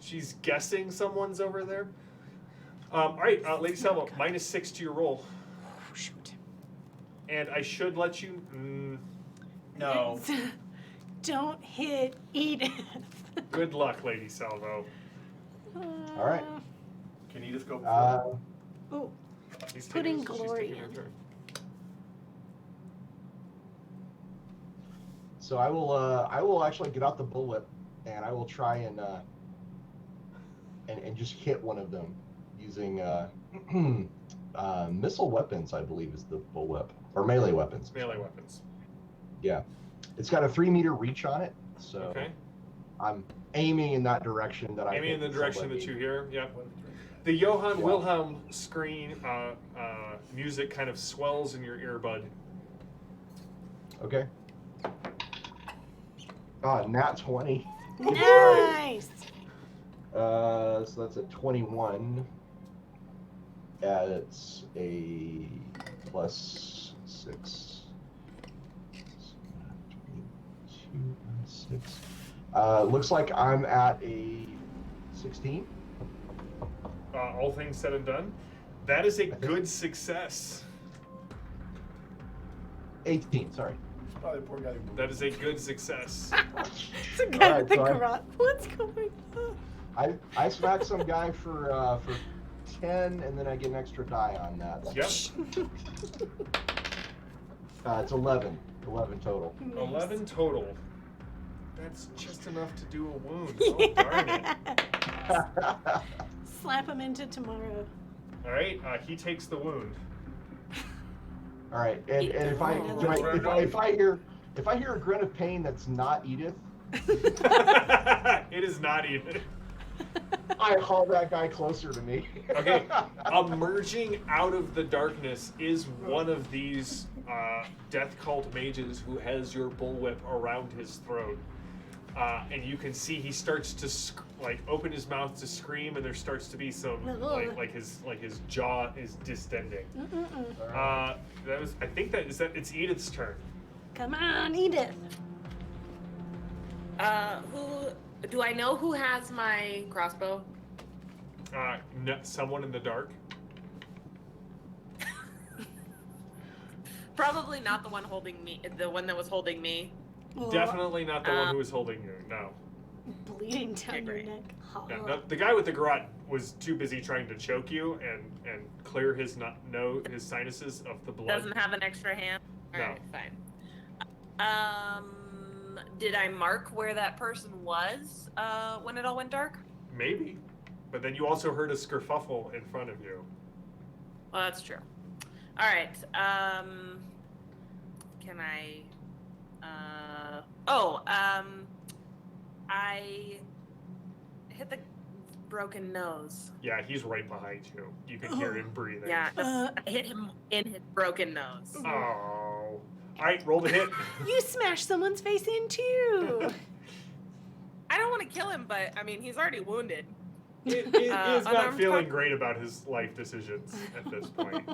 A: She's guessing someone's over there. All right, Lady Salvo, -6 to your roll,
C: Oh, shoot.
A: and I should let you.
B: No.
C: Don't hit Edith.
A: Good luck, Lady Salvo.
E: All right.
B: Can Edith go before?
C: Oh,
A: She's
C: Putting
A: she's
C: glory
A: taking her
C: in.
A: turn.
E: So I will actually get out the bullwhip, and I will try and just hit one of them using missile weapons. I believe is the bullwhip or melee weapons.
A: Melee weapons.
E: Yeah. It's got a 3-meter reach on it, so
A: Okay.
E: I'm aiming in that direction that I
A: Aiming in the
E: think
A: direction
E: somebody-
A: that you hear. Yep.
B: What-
A: The Johann
E: Yeah.
A: Wilhelm screen music kind of swells in your earbud.
E: Okay. Nat 20.
C: Nice.
E: So that's a 21. It's a plus 6. 22 and 6. Looks like I'm at a 16.
A: All things said and done, that is a good success.
E: 18, sorry.
B: Probably the poor guy who moved.
A: That is a good success.
C: It's a guy with the
E: Alright, so
C: garrote. What's going on?
E: I smacked some guy for 10, and then I get an extra die on that.
A: Yep.
E: It's 11. 11 total.
A: 11 total. That's just enough to do a wound. Oh, darn it.
C: Slap him into tomorrow.
A: All right, he takes the wound.
E: All right, and if I hear a grunt of pain that's not Edith,
A: It is not even.
E: I haul that guy closer to me.
A: Okay, emerging out of the darkness is one of these death cult mages who has your bullwhip around his throat. And you can see he starts to open his mouth to scream, and there starts to be some like his jaw is distending. That was it's Edith's turn.
C: Come on, Edith.
D: Who do I know who has my crossbow?
A: No, someone in the dark.
D: Probably not the one holding me. The one that was holding me.
A: Definitely not the one who was holding you. No.
C: Bleeding down your
D: great.
C: neck.
A: No, the guy with the garrote was too busy trying to choke you and clear his his sinuses of the blood.
D: Doesn't have an extra hand. All
A: No.
D: right, fine. Did I mark where that person was when it all went dark?
A: Maybe, but then you also heard a skerfuffle in front of you.
D: Well, that's true. All right. Can I? I hit the broken nose.
A: Yeah, he's right behind you. You can hear him breathing.
D: Yeah, I hit him in his broken nose.
A: Oh. All right, roll the hit.
C: You smashed someone's face in too.
D: I don't want to kill him, but I mean, he's already wounded.
A: He is not
D: unarmed
A: feeling
D: car-
A: great about his life decisions at this point.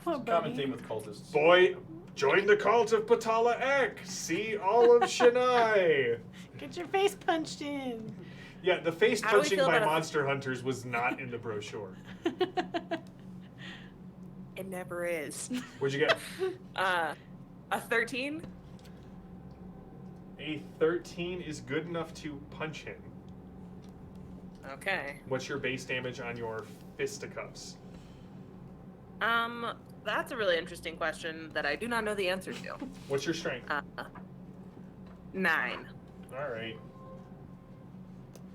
C: Poor
B: Common
C: buddy.
B: theme with cultists.
A: Boy, join the cult of Patala Ek. See all of Shania.
C: Get your face punched in.
A: Yeah, the face
D: How do we
A: punching
D: feel
A: by
D: about a-
A: monster hunters was not in the brochure.
D: It never is.
A: What'd you get?
D: A 13.
A: A 13 is good enough to punch him.
D: Okay.
A: What's your base damage on your fisticuffs?
D: That's a really interesting question that I do not know the answer to.
A: What's your strength?
D: 9.
A: All right.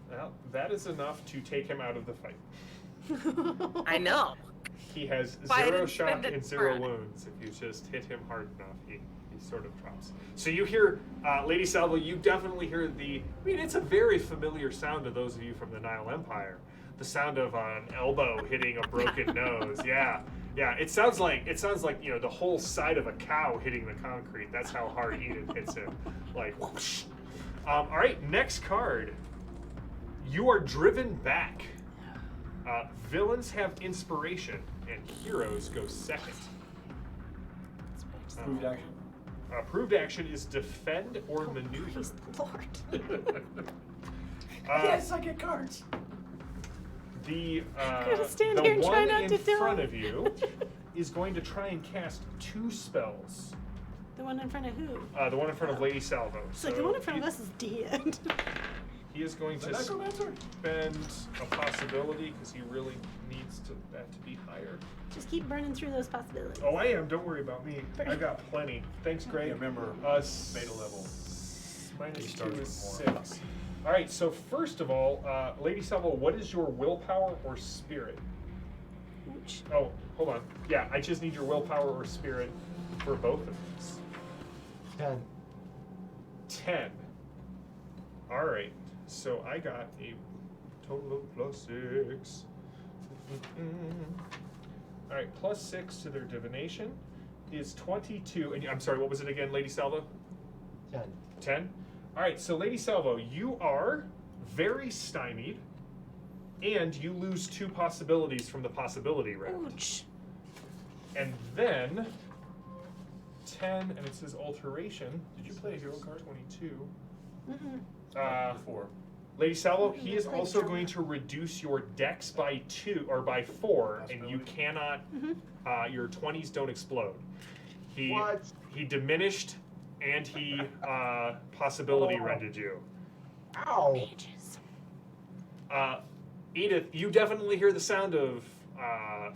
A: Well, that is enough to take him out of the fight.
D: I know.
A: He has
D: Why
A: 0
D: didn't
A: shock
D: spend it
A: and 0
D: for-
A: wounds. If you just hit him hard enough, he sort of drops. So you hear, Lady Salvo, you definitely hear it's a very familiar sound to those of you from the Nile Empire. The sound of an elbow hitting a broken nose. Yeah. Yeah, it sounds like the whole side of a cow hitting the concrete. That's how hard Edith hits him. Like whoosh. All right, next card. You are driven back. Villains have inspiration, and heroes go second.
B: Proved action.
A: Proved action is defend or maneuver.
C: Praise the Lord.
B: Yes, I get cards.
A: The
C: Gotta stand here and try
A: one
C: not
A: in
C: to die.
A: front of you is going to try and cast 2 spells.
C: The one in front of who?
A: The one in front of Lady Salvo.
C: It's like the one in front of us is dead.
A: He is going
B: The
A: to
B: necromancer.
A: spend a possibility because he really needs that to be higher.
C: Just keep burning through those possibilities.
A: Oh, I am. Don't worry about me. I got plenty. Thanks, Greg.
B: Yeah, remember, beta level.
A: Minus
B: He
A: 2
B: starts
A: is
B: with more.
A: 6. All right. So first of all, Lady Salvo, what is your willpower or spirit?
C: Ouch.
A: Oh, hold on. Yeah, I just need your willpower or spirit for both of these.
E: 10.
A: 10. All right. So I got a total of +6. All right, +6 to their divination is 22. And I'm sorry, what was it again, Lady Salvo?
E: 10.
A: 10? All right, so Lady Salvo, you are very stymied, and you lose 2 possibilities from the possibility round.
C: Ouch.
A: And then 10, and it says alteration.
B: Did you play a hero card?
A: 22.
C: Mm-mm.
B: Before.
A: Lady Salvo,
C: Mm-mm,
A: he is
C: I played
A: also
C: drama.
A: going to reduce your dex by 2 or by 4, and you
B: Possibility.
A: cannot. Your 20s don't explode.
E: What?
A: He diminished, and he possibility
E: Oh.
A: rented you.
E: Ow!
C: Pages.
A: Edith, you definitely hear the sound of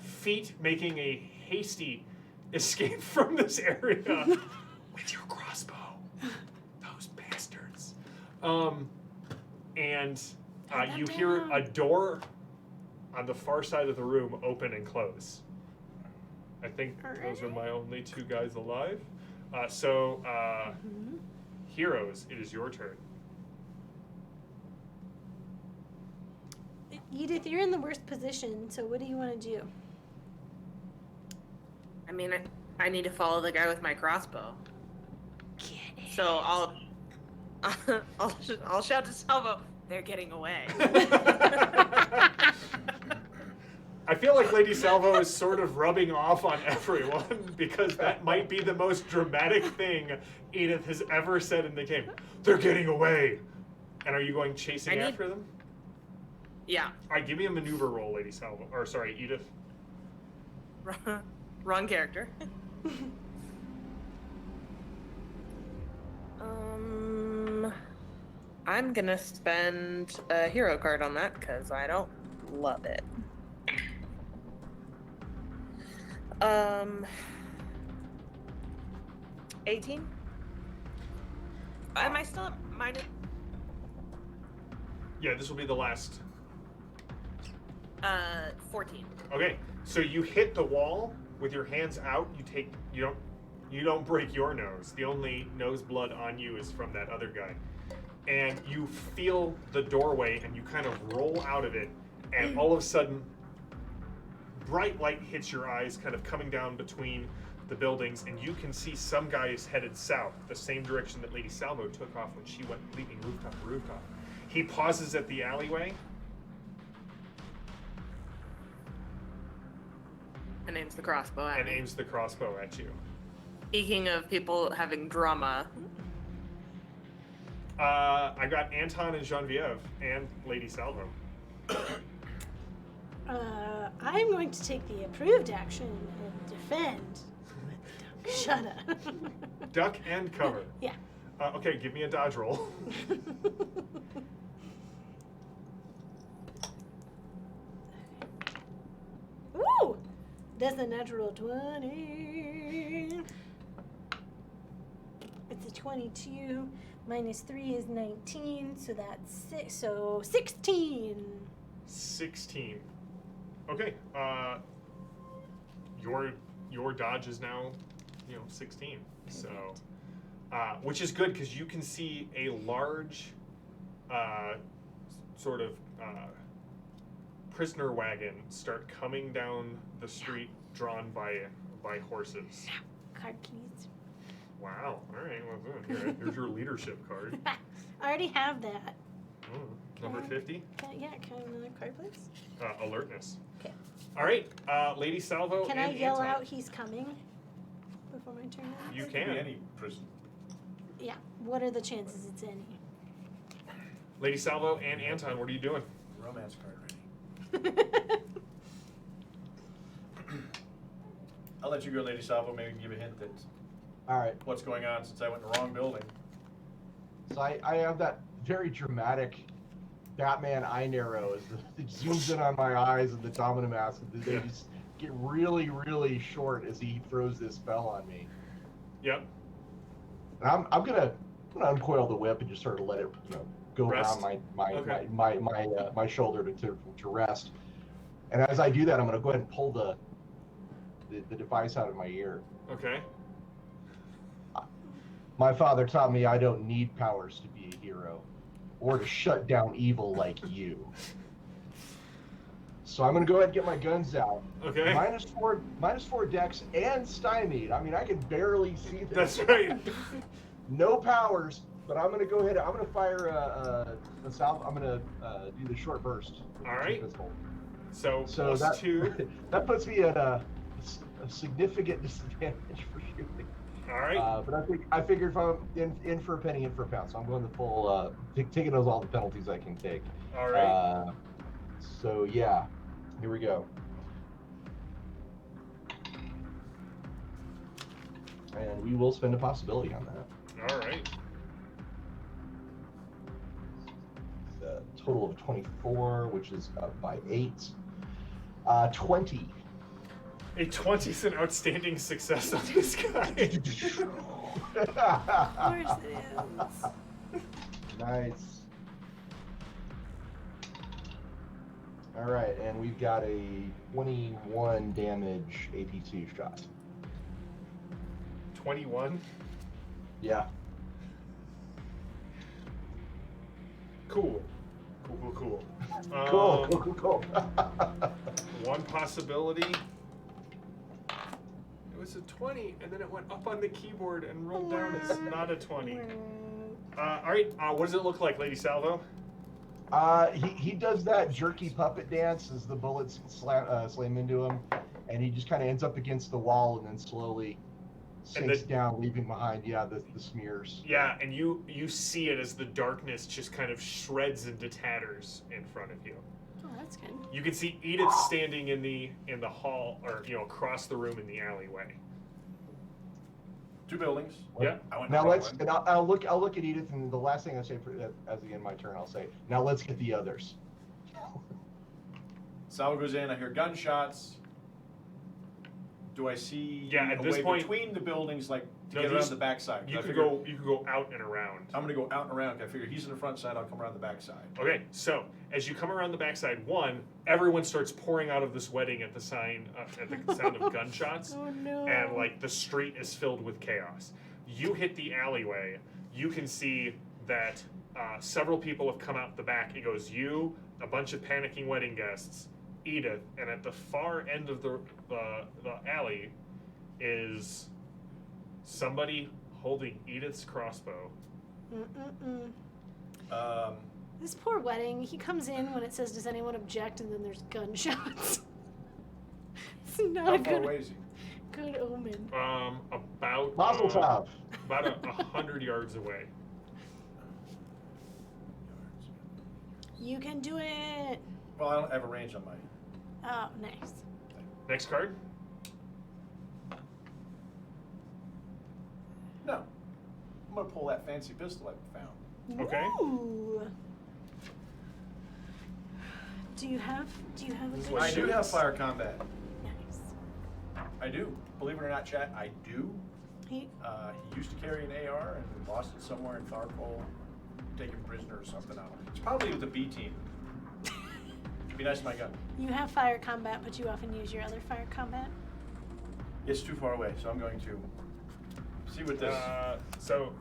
A: feet making a hasty escape from this area with your crossbow. Those bastards. And you hear a door on the far side of the room open and close. I think those are my only 2 guys alive. Heroes, it is your turn.
C: Edith, you're in the worst position, so what do you want to do?
D: I mean, I need to follow the guy with my crossbow. So I'll shout to Salvo, they're getting away.
A: I feel like Lady Salvo is sort of rubbing off on everyone because that might be the most dramatic thing Edith has ever said in the game. They're getting away. And are you going chasing after them?
D: Yeah.
A: All right, give me a maneuver roll, Lady Salvo. Or sorry, Edith.
D: Wrong character. I'm gonna spend a hero card on that because I don't love it. 18? Am I still at minus?
A: Yeah, this will be the last.
D: 14.
A: Okay, so you hit the wall with your hands out. You don't break your nose. The only nose blood on you is from that other guy. And you feel the doorway and you kind of roll out of it, and all of a sudden bright light hits your eyes, kind of coming down between the buildings, and you can see some guy is headed south, the same direction that Lady Salvo took off when she went leaping rooftop to rooftop. He pauses at the alleyway.
D: And aims the crossbow at
A: And
D: me.
A: aims the crossbow at you.
D: Speaking of people having drama,
A: I got Anton and Genevieve and Lady Salvo.
C: I'm going to take the approved action and defend. Shut up.
A: Duck and cover.
C: Yeah.
A: Okay, give me a dodge roll.
C: Woo! That's a natural 20. It's a 22. Minus 3 is 19, so that's 6. So 16.
A: 16. Okay. Your dodge is now, 16. So, which is good because you can see a large, sort of prisoner wagon start coming down the street, drawn by horses.
C: Card keys.
A: Wow. All right. Well, good. Here's your leadership card.
C: I already have that.
A: Number 50.
C: Can I have another card, please?
A: Alertness.
C: Okay.
A: All right. Lady Salvo
C: Can
A: and
C: I yell
A: Anton.
C: out he's coming before my turn? ends?
A: You
B: Could be
A: can.
B: any prison.
C: Yeah. What are the chances it's any?
A: Lady Salvo and Anton, what are you doing?
B: Romance card ready. I'll let you go, Lady Salvo. Maybe give a hint that
E: All right.
B: what's going on since I went in the wrong building.
E: So I have that very dramatic Batman eye narrow as it zooms in on my eyes and the Domino mask. And they
A: Yeah.
E: just get really, really short as he throws this spell on me.
A: Yep.
E: And I'm gonna uncoil the whip and just sort of let it go
A: Rest?
E: around
A: Okay.
E: my shoulder to rest. And as I do that, I'm gonna go ahead and pull the device out of my ear.
A: Okay.
E: My father taught me I don't need powers to be a hero, or to shut down evil like you. So I'm gonna go ahead and get my guns out.
A: Okay.
E: -4 dex and stymied. I mean, I can barely see this.
A: That's right.
E: No powers, but I'm gonna go ahead. I'm gonna fire a south. I'm gonna do the short burst. with
A: All
E: the
A: right.
E: pistol.
A: So
E: So that
A: +2.
E: that puts me at a significant disadvantage for shooting.
A: All right.
E: But I figured if I'm in for a penny, in for a pound. So I'm going the full, taking those all the penalties I can take.
A: All right.
E: So yeah, here we go. And we will spend a possibility on that.
A: All right.
E: The total of 24, which is up by 8. 20.
A: A 20 is an outstanding success on this guy.
C: Of course it is.
E: Nice. All right, and we've got a 21 damage AP2 shot.
A: 21.
E: Yeah.
A: Cool. Cool.
E: Cool.
A: One possibility. It was a 20, and then it went up on the keyboard and rolled down as not a 20. All right. What does it look like, Lady Salvo?
E: He does that jerky puppet dance as the bullets slam into him, and he just kind of ends up against the wall and then slowly sinks down, leaving behind the smears.
A: Yeah, and you see it as the darkness just kind of shreds into tatters in front of you.
C: Oh, that's good.
A: You can see Edith standing in the hall, or across the room in the alleyway.
B: 2 buildings.
A: Yeah.
B: I went
E: Now
B: to
E: let's.
B: one.
E: And I'll look at Edith, and the last thing I say as the end of my turn, I'll say, now let's get the others.
B: Salvo goes in. I hear gunshots. Do I see
A: Yeah, at
B: a
A: this
B: way
A: point-
B: between the buildings, like to
A: No,
B: get
A: these-
B: around the backside?
A: You
B: I
A: could
B: figure
A: go out and around.
B: I'm gonna go out and around. I figure he's in the front side. I'll come around the backside.
A: Okay, so as you come around the backside, everyone starts pouring out of this wedding at the sound of gunshots,
C: Oh no.
A: and like the street is filled with chaos. You hit the alleyway. You can see that several people have come out the back. It goes you, a bunch of panicking wedding guests, Edith, and at the far end of the alley is somebody holding Edith's crossbow.
C: This poor wedding. He comes in when it says, "Does anyone object?" and then there's gunshots. It's not
B: How
C: a
B: far away
C: good
B: is he?
C: good omen.
A: About
E: Mazel tov.
A: about 100 yards away.
C: You can do it.
B: Well, I don't have a range on my.
C: Oh, nice.
A: Next card.
B: No. I'm gonna pull that fancy pistol I found.
A: Okay.
C: Ooh. Do you have a
A: This is
C: good
A: what
B: I do
C: shoot?
B: have fire combat.
C: Nice.
B: I do. Believe it or not, chat, I do.
C: He,
B: He used to carry an AR and lost it somewhere in Tharpol, taken prisoner or something. I don't know. It's probably with the B team. It'd be nice to my gun.
C: you have fire combat, but you often use your other fire combat.
B: It's too far away, so I'm going to see what this.
A: So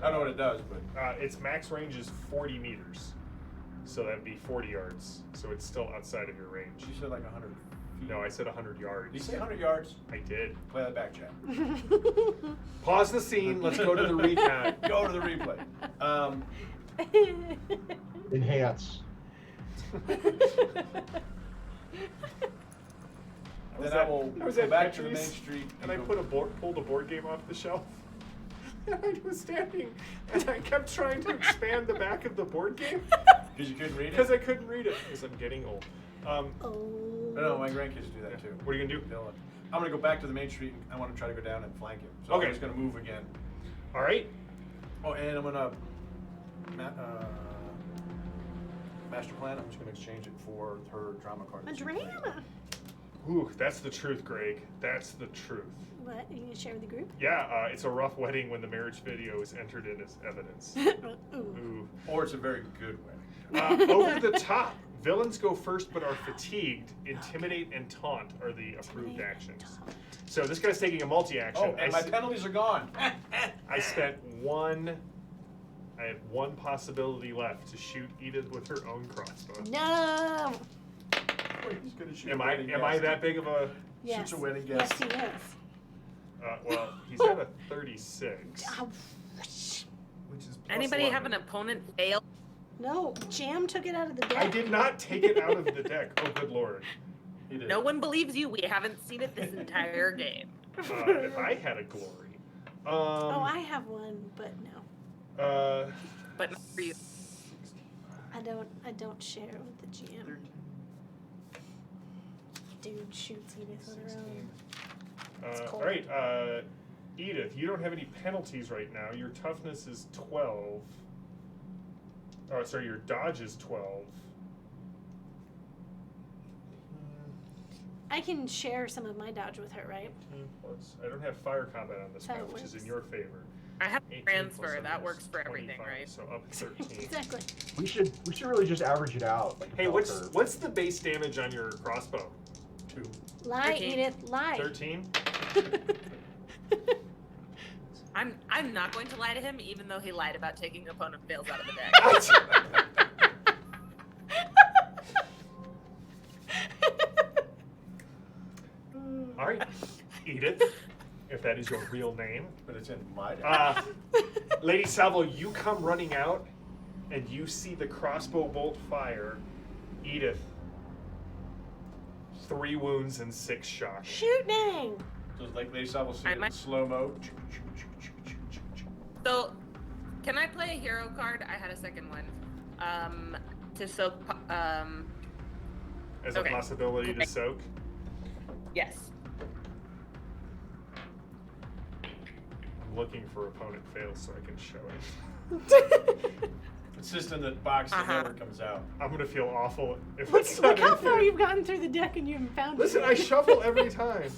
B: I don't know what it does, but
A: its max range is 40 meters. So that'd be 40 yards. So it's still outside of your range.
B: you said like 100 feet.
A: No, I said 100 yards.
B: Did you say 100 yards?
A: I did.
B: Play that back, chat.
A: Pause the scene. Let's go to the recap.
B: Go to the replay.
E: Enhance.
B: Then I will
A: I was
B: go
A: at
B: back to the
A: Petrie's,
B: main street
A: and I
B: go-
A: pulled a board game off the shelf. And I was standing, and I kept trying to expand the back of the board game
B: Because you couldn't read it?
A: because I couldn't read it because I'm getting old.
C: Oh.
B: No, my grandkids do that too.
A: What are you gonna do?
B: Dylan. I'm gonna go back to the main street and I want to try to go down and flank him. So
A: Okay.
B: I'm just gonna move again.
A: All right.
B: Oh, and I'm gonna master plan. I'm just gonna exchange it for her drama card.
C: A
B: that she played.
C: drama.
A: Ooh, that's the truth, Greg. That's the truth.
C: What? Are you gonna share with the group?
A: Yeah, it's a rough wedding when the marriage video is entered in as evidence.
C: Ooh.
A: Ooh.
B: Or it's a very good wedding.
A: Over the top, Villains go first but are fatigued. Intimidate and taunt are the approved actions. So this guy's taking a multi-action.
B: Oh, and my penalties are gone.
A: I spent one. I had one possibility left to shoot Edith with her own crossbow.
C: No.
B: He's gonna shoot
A: Am
B: a
A: I
B: wedding
A: am I
B: guest.
A: that big of a?
C: Yes.
B: Shoots a wedding
C: Yes,
B: guest.
C: he is.
A: Well, he's got a 36.
C: Oh,
B: Which is plus
D: Anybody
B: 11.
D: have an opponent fail?
C: no, Jam took it out of the deck.
A: I did not take it out of the deck. Oh, good lord.
B: He did.
D: No one believes you. We haven't seen it this entire game.
A: If I had a glory.
C: Oh, I have one, but no.
D: But not for you.
C: I don't share with the GM. Dude shoots Edith with her own. It's
A: all
C: cold.
A: right, Edith, you don't have any penalties right now. Your toughness is 12. Oh, sorry, your dodge is 12.
C: I can share some of my dodge with her, right?
A: 18 plus. I don't have fire combat on this
C: That's how
A: map,
C: it
A: which is in
C: works.
A: your favor.
D: I have
A: 18
D: transfer.
A: plus
D: That
A: is
D: works for everything,
A: 25,
D: right?
A: So up 13.
C: Exactly.
E: We should really just average it out. Like a
A: Hey,
E: bell
A: what's
E: curve.
A: what's the base damage on your crossbow?
B: 2.
C: Lie,
D: 13.
C: Edith, lie.
A: 13?
D: I'm not going to lie to him, even though he lied about taking opponent fails out of the deck.
A: All right, Edith, if that is your real name.
B: But it's in my deck.
A: Lady Salvo, you come running out, and you see the crossbow bolt fire. Edith, 3 wounds and 6 shock.
C: Shooting.
B: So it's like Lady Salvo see
D: I
B: it in
D: might-
B: slow mo.
D: So, can I play a hero card? I had a second one. To soak.
A: As
D: Okay.
A: a possibility to
D: Okay.
A: soak.
D: Yes.
A: I'm looking for opponent fails so I can show it.
B: It's just in the box that never comes out.
A: I'm gonna feel awful if
C: Look,
A: it's not
C: look how
A: in
C: far
A: here.
C: you've gotten through the deck and you haven't found
A: Listen,
C: it.
A: I shuffle every time.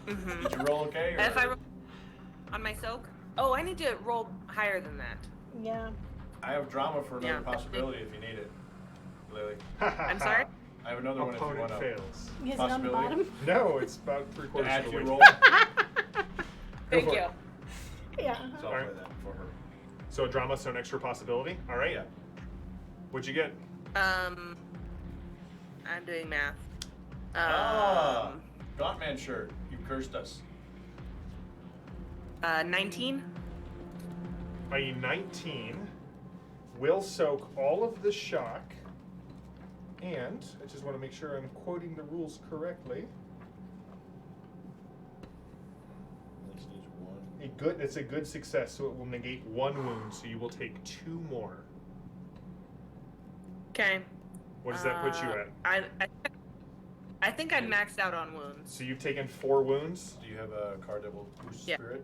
D: Mm-hmm.
B: Did you roll okay? Or?
D: If I roll on my soak, oh, I need to roll higher than that.
C: Yeah.
B: I have drama for another
D: Yeah.
B: possibility if you need it, Lily.
D: I'm sorry?
B: I have another one if you
A: Opponent
B: want to.
A: fails.
C: Is it on the
B: Possibility.
C: bottom?
A: No, it's about
B: To
A: 3/4
B: add
A: of
B: to
A: the
B: your
A: way.
B: roll.
D: Thank
A: for
D: you.
A: it.
C: Yeah.
B: So I'll
A: Alright.
B: play that for her.
A: So a drama, so an extra possibility. All right.
B: Yeah.
A: What'd you get?
D: I'm doing math.
B: Ah, Gauntman shirt. You cursed us.
D: 19.
A: A 19 will soak all of the shock, and I just want to make sure I'm quoting the rules correctly.
B: This needs 1.
A: It's a good success, so it will negate 1 wound, so you will take 2 more.
D: Okay.
A: What does that put you at?
D: I think I maxed out on wounds.
A: So you've taken 4 wounds.
B: Do you have a card that will boost
D: Yeah.
B: spirit?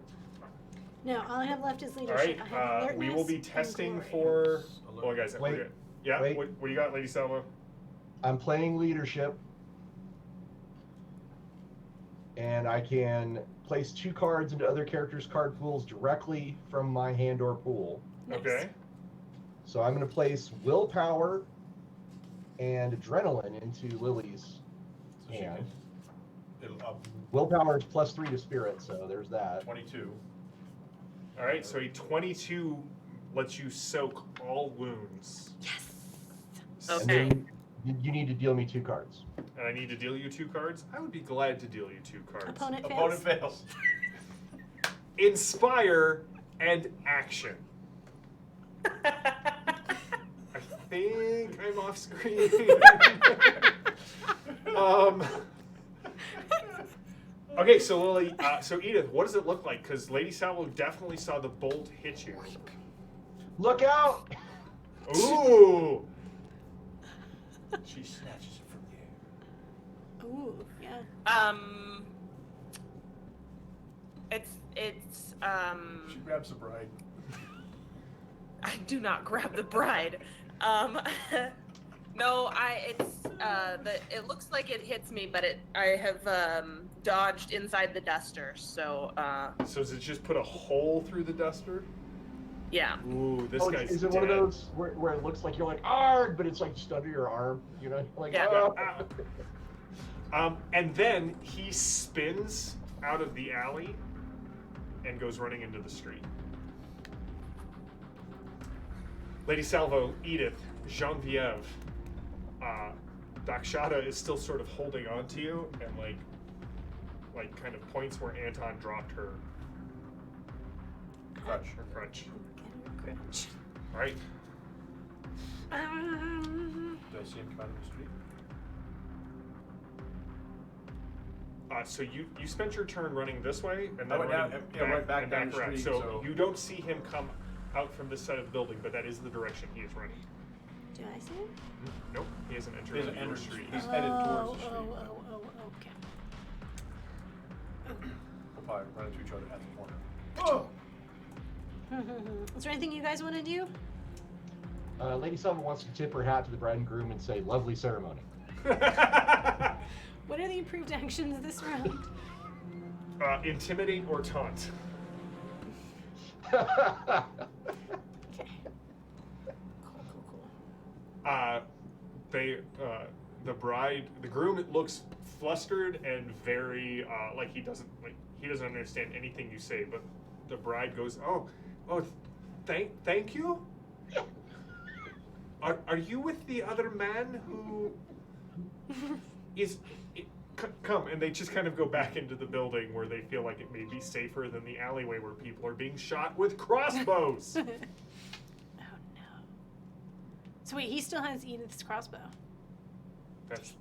C: No, all I have left is
A: All
C: leadership.
A: right.
C: I have alertness
A: We will be
C: and
A: testing
C: glory.
A: for.
B: Alert.
A: Oh, guys.
E: Wait.
A: Yeah.
E: Wait.
A: What do you got, Lady Salvo?
E: I'm playing leadership, and I can place 2 cards into other characters' card pools directly from my hand or pool.
C: Nice.
A: Okay.
E: So I'm going to place willpower and adrenaline into Lily's
B: So she
E: hand.
B: can, it'll up
E: Willpower is +3 to spirit, so there's that.
B: 22.
A: All right. So a 22 lets you soak all wounds.
C: Yes.
E: And
D: Okay.
E: then you need to deal me 2 cards.
A: And I need to deal you 2 cards. I would be glad to deal you 2 cards.
C: Opponent fails.
B: Opponent fails.
A: Inspire and action. I think I'm off screen. Okay, so Lily, so Edith, what does it look like? Because Lady Salvo definitely saw the bolt hit you.
E: Look out!
A: Ooh!
B: She snatches it from the air.
C: Ooh, yeah.
D: It's
B: She grabs the bride.
D: I do not grab the bride. No, it looks like it hits me, but I have dodged inside the duster, so
A: So does it just put a hole through the duster?
D: Yeah.
A: Ooh, this
E: Oh,
A: guy's
E: is it
A: dead.
E: one of those where it looks like you're like, arg, but it's like just under your arm, you know? Like,
D: Yeah.
E: "Ah."
A: And then he spins out of the alley and goes running into the street. Lady Salvo, Edith, Genevieve, Dakshata is still sort of holding on to you and like kind of points where Anton dropped her
B: Crutch.
A: crutch.
C: Get a crutch.
A: All right.
B: Do I see him come out of the street?
A: So you spent your turn running this way, and
B: I
A: then
B: went down-
A: running
B: yeah, right back
A: and
B: down the
A: around.
B: street,
A: So
B: so-
A: you don't see him come out from this side of the building, but that is the direction he is running.
C: Do I see him?
A: Nope, he hasn't entered
B: He hasn't
A: your
B: entered.
A: street.
B: He's headed towards the street.
C: Okay.
B: We'll probably run into each other at the corner. Oh!
C: Is there anything you guys want to do?
E: Lady Salvo wants to tip her hat to the bride and groom and say, lovely ceremony.
C: What are the improved actions this round?
A: Intimidate or taunt.
C: Okay. Cool.
A: The groom looks flustered and very like he doesn't understand anything you say. But the bride goes, thank you. Are you with the other man who is? Come, and they just kind of go back into the building where they feel like it may be safer than the alleyway where people are being shot with crossbows.
C: Oh no. So wait, he still has Edith's crossbow.
A: That's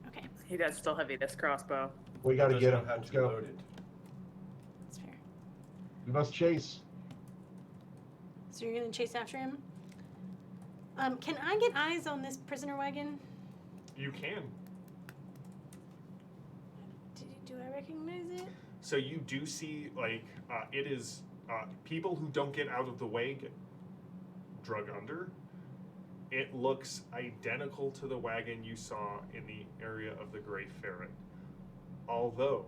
C: Okay,
D: He does still have this crossbow.
E: We gotta
B: Doesn't
E: get
B: know
E: him.
B: how
E: Let's
B: to
E: go.
B: load it.
C: that's fair.
E: We must chase.
C: So you're gonna chase after him? Can I get eyes on this prisoner wagon?
A: you can.
C: Do I recognize it?
A: So you do see it is people who don't get out of the way get drug under. It looks identical to the wagon you saw in the area of the Gray Ferret. Although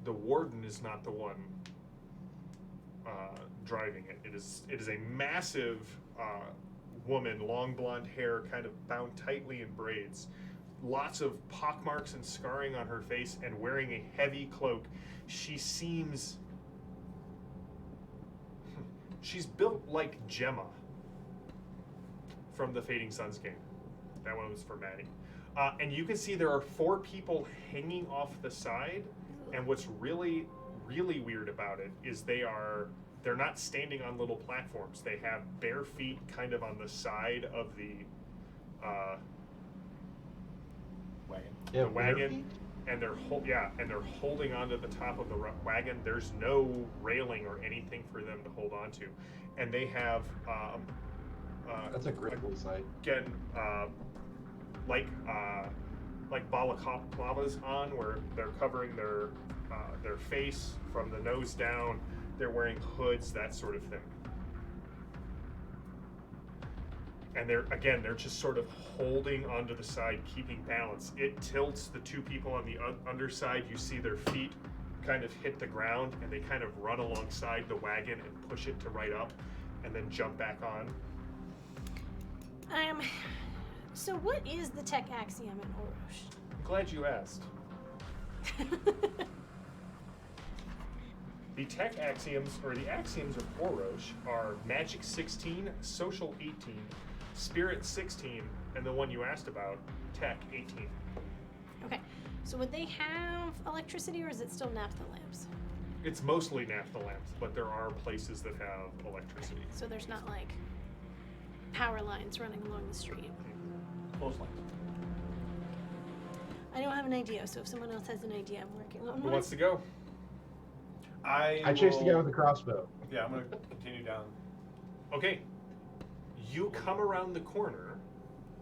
A: the warden is not the one driving it. It is a massive woman, long blonde hair, kind of bound tightly in braids, lots of pockmarks and scarring on her face, and wearing a heavy cloak. She's built like Gemma from the Fading Suns game. That one was for Maddie. And you can see there are 4 people hanging off the side, and what's really, really weird about it is they're not standing on little platforms. They have bare feet kind of on the side of the
B: Wagon.
E: Yeah,
A: wagon, and they're holding onto the top of the wagon. There's no railing or anything for them to hold on to, and they have
E: That's a great sight.
A: again like balaclavas on, where they're covering their face from the nose down. They're wearing hoods, that sort of thing. And they're just sort of holding onto the side, keeping balance. It tilts the 2 people on the underside. You see their feet kind of hit the ground, and they kind of run alongside the wagon and push it to right up, and then jump back on.
C: So what is the tech axiom in Orosh?
A: I'm glad you asked. The tech axioms, or the axioms of Orosh, are Magic 16, Social 18, Spirit 16, and the one you asked about, Tech 18.
C: Okay, so would they have electricity, or is it still naphtha lamps?
A: It's mostly naphtha lamps, but there are places that have electricity.
C: So there's not like power lines running along the street.
B: Close lines.
C: I don't have an idea, so if someone else has an idea, I'm working on
A: Who
C: one.
A: wants to go?
E: I chased the guy with the crossbow.
B: Yeah, I'm gonna continue down.
A: Okay. You come around the corner,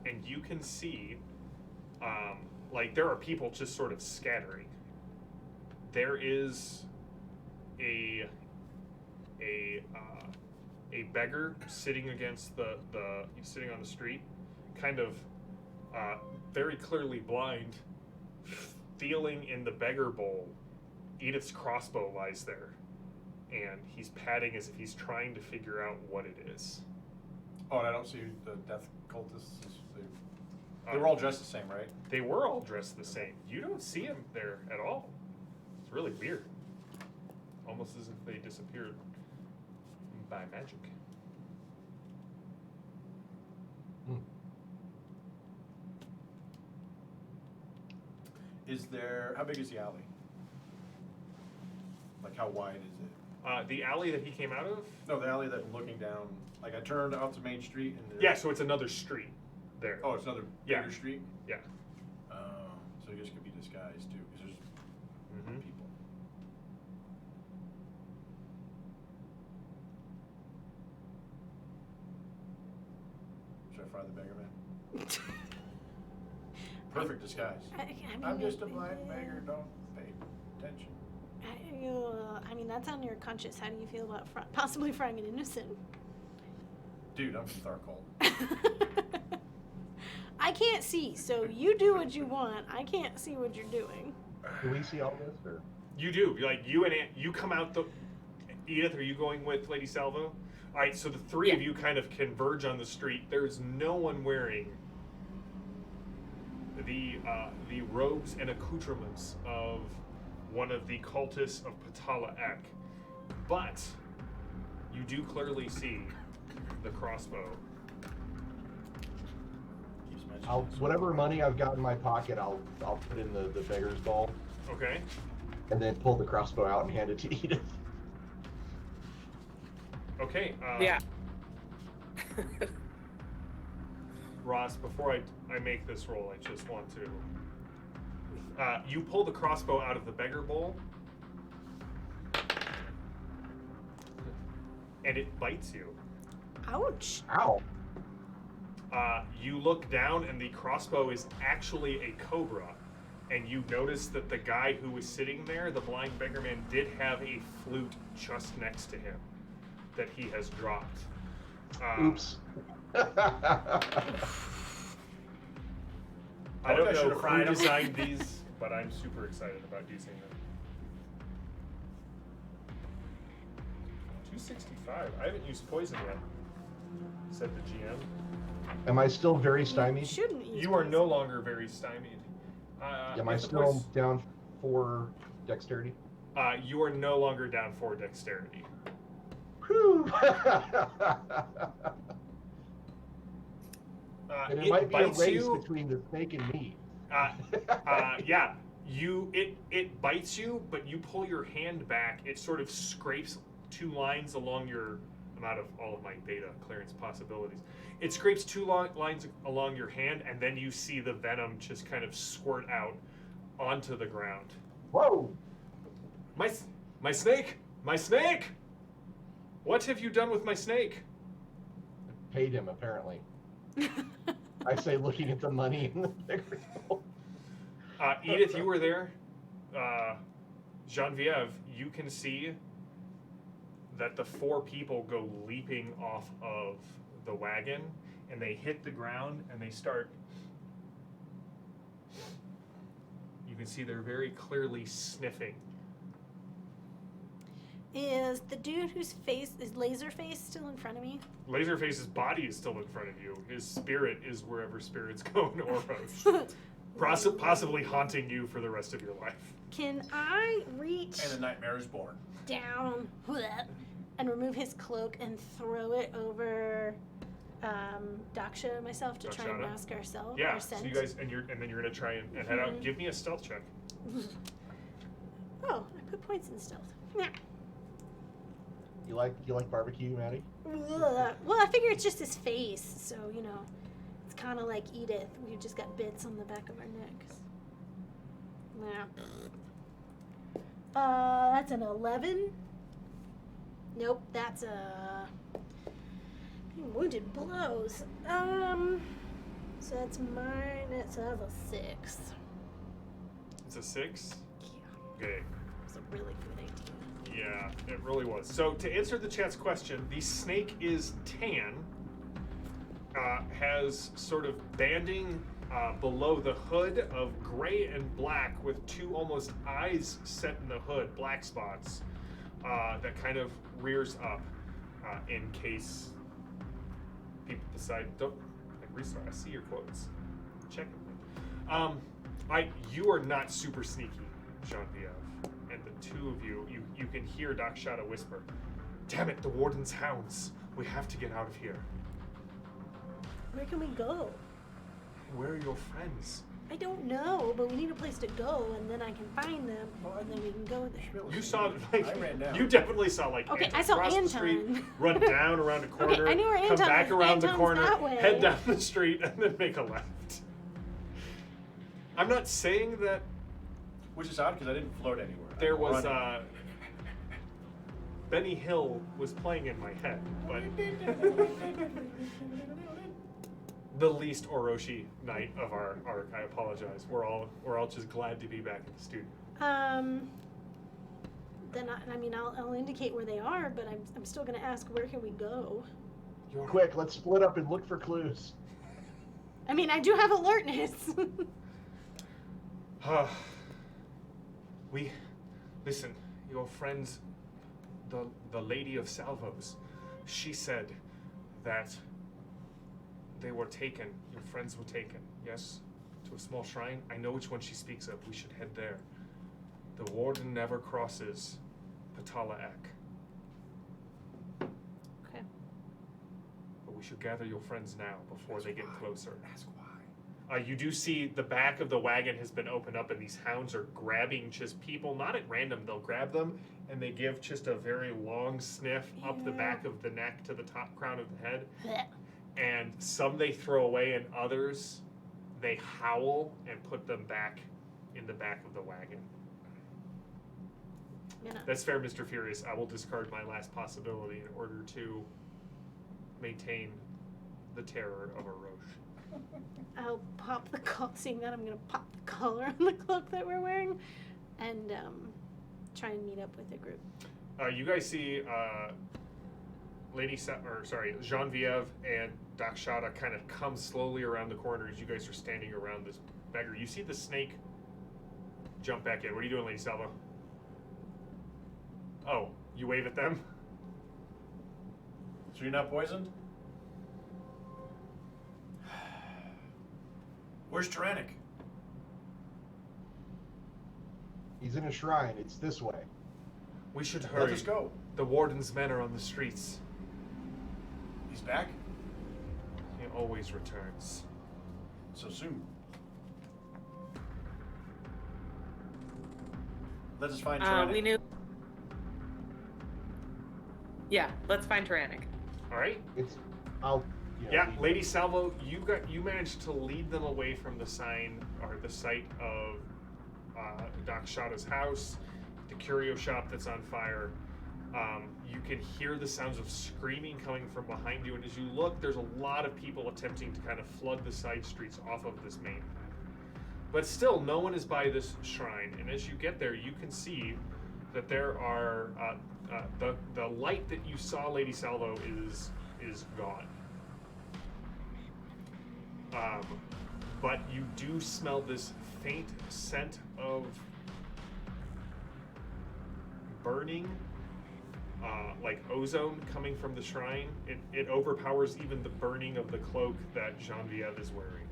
A: and you can see, there are people just sort of scattering. There is a beggar sitting against sitting on the street, kind of very clearly blind, feeling in the beggar bowl. Edith's crossbow lies there. and he's padding as if he's trying to figure out what it is.
B: Oh, and I don't see the Death Cultists. They were all dressed the same, right?
A: They were all dressed the same. You don't see him there at all. It's really weird. Almost as if they disappeared by magic.
B: Is there? How big is the alley? Like, how wide is it?
A: The alley that he came out of?
B: No, the alley that I'm looking down. Like, I turned off to Main Street and there.
A: Yeah, so it's another street there.
B: Oh, it's another
A: Yeah.
B: bigger street.
A: Yeah.
B: So I guess it could be disguised too, because there's
A: Mm-hmm.
B: people. Should I fire the beggar man? Perfect disguise.
C: I mean,
B: I'm just a blind beggar. Don't pay attention.
C: I mean, that's on your conscience. How do you feel about possibly frying an innocent?
B: Dude, I'm from Tharkold.
C: I can't see, so you do what you want. I can't see what you're doing.
E: Do we see all this, or?
A: You do. Like, you and you come out the... Edith, are you going with Lady Salvo? All right, so the three of you kind of converge on the street. There's no one wearing the robes and accoutrements of one of the cultists of Patala Ek. But you do clearly see the crossbow.
B: Keeps mentioning
E: Whatever money I've got in my pocket, I'll put in the beggar's ball,
A: Okay?
E: and then pull the crossbow out and hand it to Edith.
A: Okay.
D: Yeah.
A: Ross, before I make this roll, I just want to... you pull the crossbow out of the beggar bowl, and it bites you.
C: Ouch.
E: Ow!
A: You look down, and the crossbow is actually a cobra, and you notice that the guy who was sitting there, the blind beggar man, did have a flute just next to him that he has dropped.
E: Oops.
A: I don't
B: I
A: know
B: should've
A: who
B: fried 'em.
A: designed these, but I'm super excited about using them. 265. I haven't used poison yet, said the GM.
E: Am I still very
C: You
E: stymied?
C: shouldn't use
A: You are
C: poison.
A: no longer very stymied.
E: Am I
A: if the
E: still
A: poison-
E: down 4 dexterity?
A: you are no longer down 4 dexterity.
E: Whew. And it might be a
A: bites
E: race
A: you.
E: between the snake and me.
A: Yeah, it bites you, but you pull your hand back. It sort of scrapes 2 lines along your. I'm out of all of my beta clearance possibilities. It scrapes 2 lines along your hand, and then you see the venom just kind of squirt out onto the ground.
E: Whoa!
A: My snake! My snake! What have you done with my snake?
E: Paid him, apparently. I say, looking at the money in the beggar's bowl.
A: Edith, you were there. Genevieve, you can see that the 4 people go leaping off of the wagon, and they hit the ground, and they start... You can see they're very clearly sniffing.
C: Is the dude whose face is Laserface still in front of me?
A: Laserface's body is still in front of you. His spirit is wherever spirits go in Oros. Possibly haunting you for the rest of your life.
C: Can I reach
B: And a nightmare is born.
C: down and remove his cloak and throw it over Daksha myself to try and
A: Dakshana?
C: mask ourselves?
A: Yeah,
C: our
A: so
C: scent?
A: you guys, and then you're gonna try and head out. Give me a stealth check.
C: Oh, I put points in stealth. Yeah.
E: You like barbecue, Maddie?
C: Well, I figure it's just his face, so you know, it's kind of like Edith. We've just got bits on the back of our necks. Yeah. That's an 11. Nope, that's a wounded blows. So that's mine. So that's a 6.
A: It's a 6.
C: Yeah,
A: Okay.
C: it's a really good idea.
A: Yeah, it really was. So to answer the chat's question, the snake is tan, has sort of banding below the hood of gray and black with 2 almost eyes set in the hood, black spots. that kind of rears up in case people decide don't like restart. I see your quotes. Check them. You are not super sneaky, Genevieve, and the two of you can hear Doc Shada whisper, "Damn it, the Warden's hounds! We have to get out of here."
C: Where can we go?
A: Where are your friends?
C: I don't know, but we need a place to go, and then I can find them, and then we can go there.
A: You saw, like,
B: I ran down.
A: you definitely saw, like,
C: Okay,
A: Anton
C: I saw
A: cross the
C: Anton.
A: street, run down around a corner,
C: I knew where
A: come
C: Anton
A: back
C: was.
A: around the
C: Anton's
A: corner,
C: that way.
A: head down the street, and then make a left. I'm not saying that
B: Which is odd because I didn't float anywhere.
A: there
B: I'm
A: was,
B: running.
A: Benny Hill was playing in my head, but the least Orochi night of our arc. I apologize. We're all just glad to be back in the studio.
C: Then I'll indicate where they are, but I'm still gonna ask where can we go.
E: Quick, let's split up and look for clues.
C: I mean, I do have alertness.
A: Listen, your friends, the Lady of Salvos, she said that they were taken, your friends were taken, yes? To a small shrine. I know which one she speaks of. We should head there. The Warden never crosses Patala Ek.
C: Okay.
A: But we should gather your friends now before they get closer.
B: Ask why.
A: You do see the back of the wagon has been opened up, and these hounds are grabbing just people, not at random. They'll grab them, and they give just a very long sniff up the back of the neck to the top crown of the head.
C: Blech.
A: And some they throw away, and others they howl and put them back in the back of the wagon. That's fair, Mr. Furious. I will discard my last possibility in order to maintain the terror of a Roche.
C: I'll pop the collar, seeing that I'm gonna pop the collar on the cloak that we're wearing, and try and meet up with the group.
A: You guys see Genevieve and Doc Shada kind of come slowly around the corner as you guys are standing around this beggar. You see the snake jump back in. What are you doing, Lady Salvo? Oh, you wave at them?
B: So you're not poisoned? Where's Tyrannic?
E: He's in a shrine. It's this way.
A: We should hurry.
B: Let us go.
A: The Warden's men are on the streets.
B: He's back?
A: He always returns.
B: So soon. Let us find Tyrannic.
D: We knew. Yeah, let's find Tyrannic.
A: All right.
E: Yeah,
A: Lady Salvo, you managed to lead them away from the sign or the site of Doc Shada's house, the curio shop that's on fire. You can hear the sounds of screaming coming from behind you, and as you look, there's a lot of people attempting to kind of flood the side streets off of this main path. But still, no one is by this shrine, and as you get there, you can see that there are the light that you saw, Lady Salvo, is gone. But you do smell this faint scent of burning, like ozone coming from the shrine. It overpowers even the burning of the cloak that Genevieve is wearing.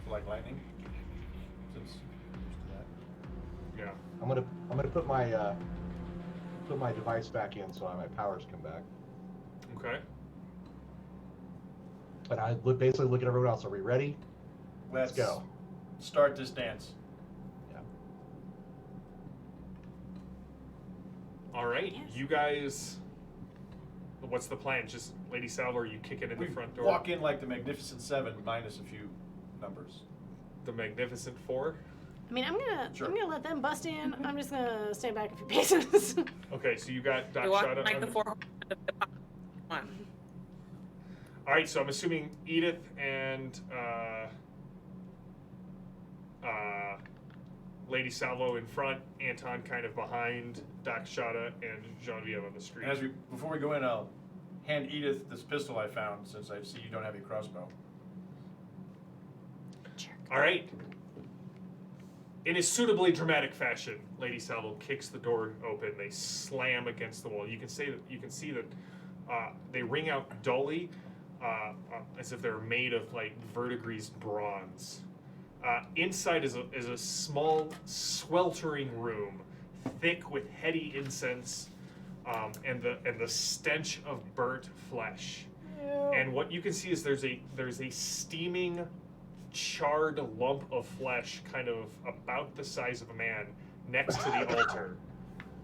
B: Like lightning? Since I'm used to that.
A: Yeah.
E: I'm gonna put my device back in so my powers come back.
A: Okay.
E: But I basically look at everyone else. Are we ready? Let's go.
B: Start this dance.
E: Yeah.
A: All right.
C: Yes.
A: You guys. What's the plan? Just Lady Salvo, or you kick it in the front door?
B: Walk in like the Magnificent Seven minus a few numbers.
A: The Magnificent Four?
C: I mean, I'm
B: Sure.
C: gonna let them bust in. I'm just gonna stay back a few paces.
A: Okay, so you got Doc
D: We walk
A: Shada.
D: like the four. One.
A: All right, so I'm assuming Edith and Lady Salvo in front, Anton kind of behind, Doc Shada and Genevieve on the street.
B: And before we go in, I'll hand Edith this pistol I found since I see you don't have a crossbow.
A: All right. In a suitably dramatic fashion, Lady Salvo kicks the door open. They slam against the wall. You can see that they ring out dully, as if they're made of like verdigris bronze. Inside is a small, sweltering room, thick with heady incense, and the stench of burnt flesh.
C: Ew.
A: And what you can see is there's a steaming, charred lump of flesh, kind of about the size of a man, next to the altar.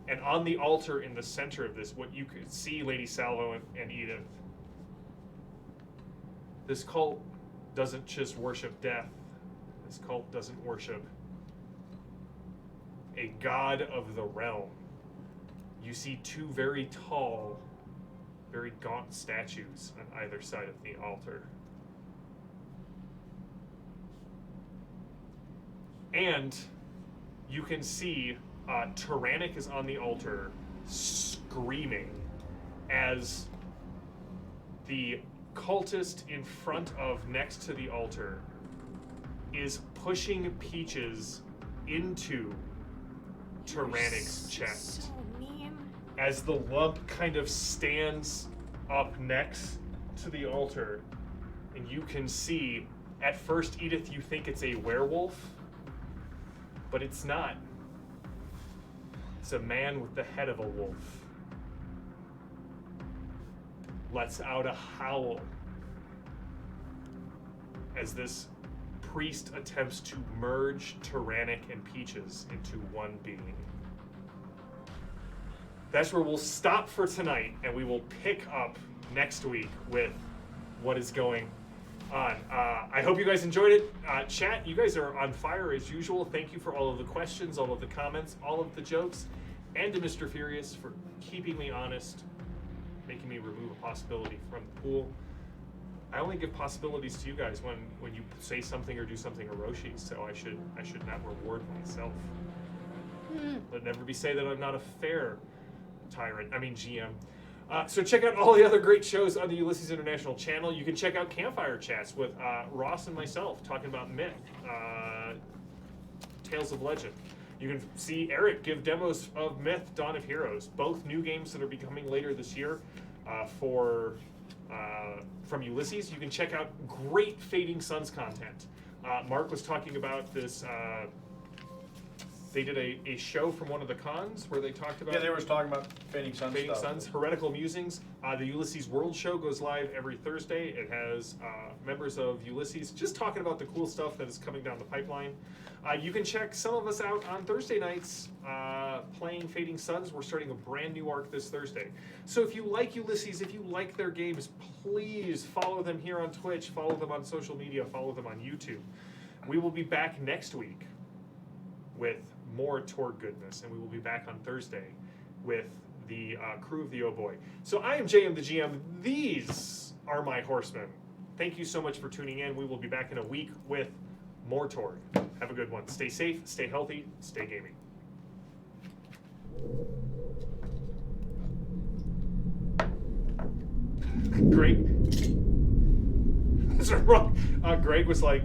A: And on the altar in the center of this, what you could see, Lady Salvo and Edith, this cult doesn't just worship death. This cult doesn't worship a god of the realm. You see two very tall, very gaunt statues on either side of the altar. And you can see Tyrannic is on the altar screaming as the cultist in front of, next to the altar, is pushing Peaches into Tyrannic's chest.
C: So mean.
A: As the lump kind of stands up next to the altar, and you can see, at first, Edith, you think it's a werewolf, but it's not. It's a man with the head of a wolf. Lets out a howl as this priest attempts to merge Tyrannic and Peaches into one being. That's where we'll stop for tonight, and we will pick up next week with what is going on. I hope you guys enjoyed it. Chat, you guys are on fire as usual. Thank you for all of the questions, all of the comments, all of the jokes, and to Mr. Furious for keeping me honest, making me remove a possibility from the pool. I only give possibilities to you guys when you say something or do something Orochi, so I should not reward myself. Let never be say that I'm not a fair GM. So check out all the other great shows on the Ulysses International channel. You can check out Campfire Chats with Ross and myself talking about Myth, Tales of Legend. You can see Eric give demos of Myth, Dawn of Heroes, both new games that are becoming later this year from Ulysses. You can check out great Fading Suns content. Mark was talking about this. They did a show from one of the cons where they talked about...
B: Yeah, they were talking about Fading Suns
A: Fading
B: stuff.
A: Suns, Heretical Musings. The Ulysses World Show goes live every Thursday. It has members of Ulysses just talking about the cool stuff that is coming down the pipeline. You can check some of us out on Thursday nights playing Fading Suns. We're starting a brand new arc this Thursday. So if you like Ulysses, if you like their games, please follow them here on Twitch, follow them on social media, follow them on YouTube. We will be back next week with more Torg goodness, and we will be back on Thursday with the crew of the Oh Boy. So I am JM the GM. These are my Horsemen. Thank you so much for tuning in. We will be back in a week with more Torg. Have a good one. Stay safe, stay healthy, stay gaming. Greg, Greg was like...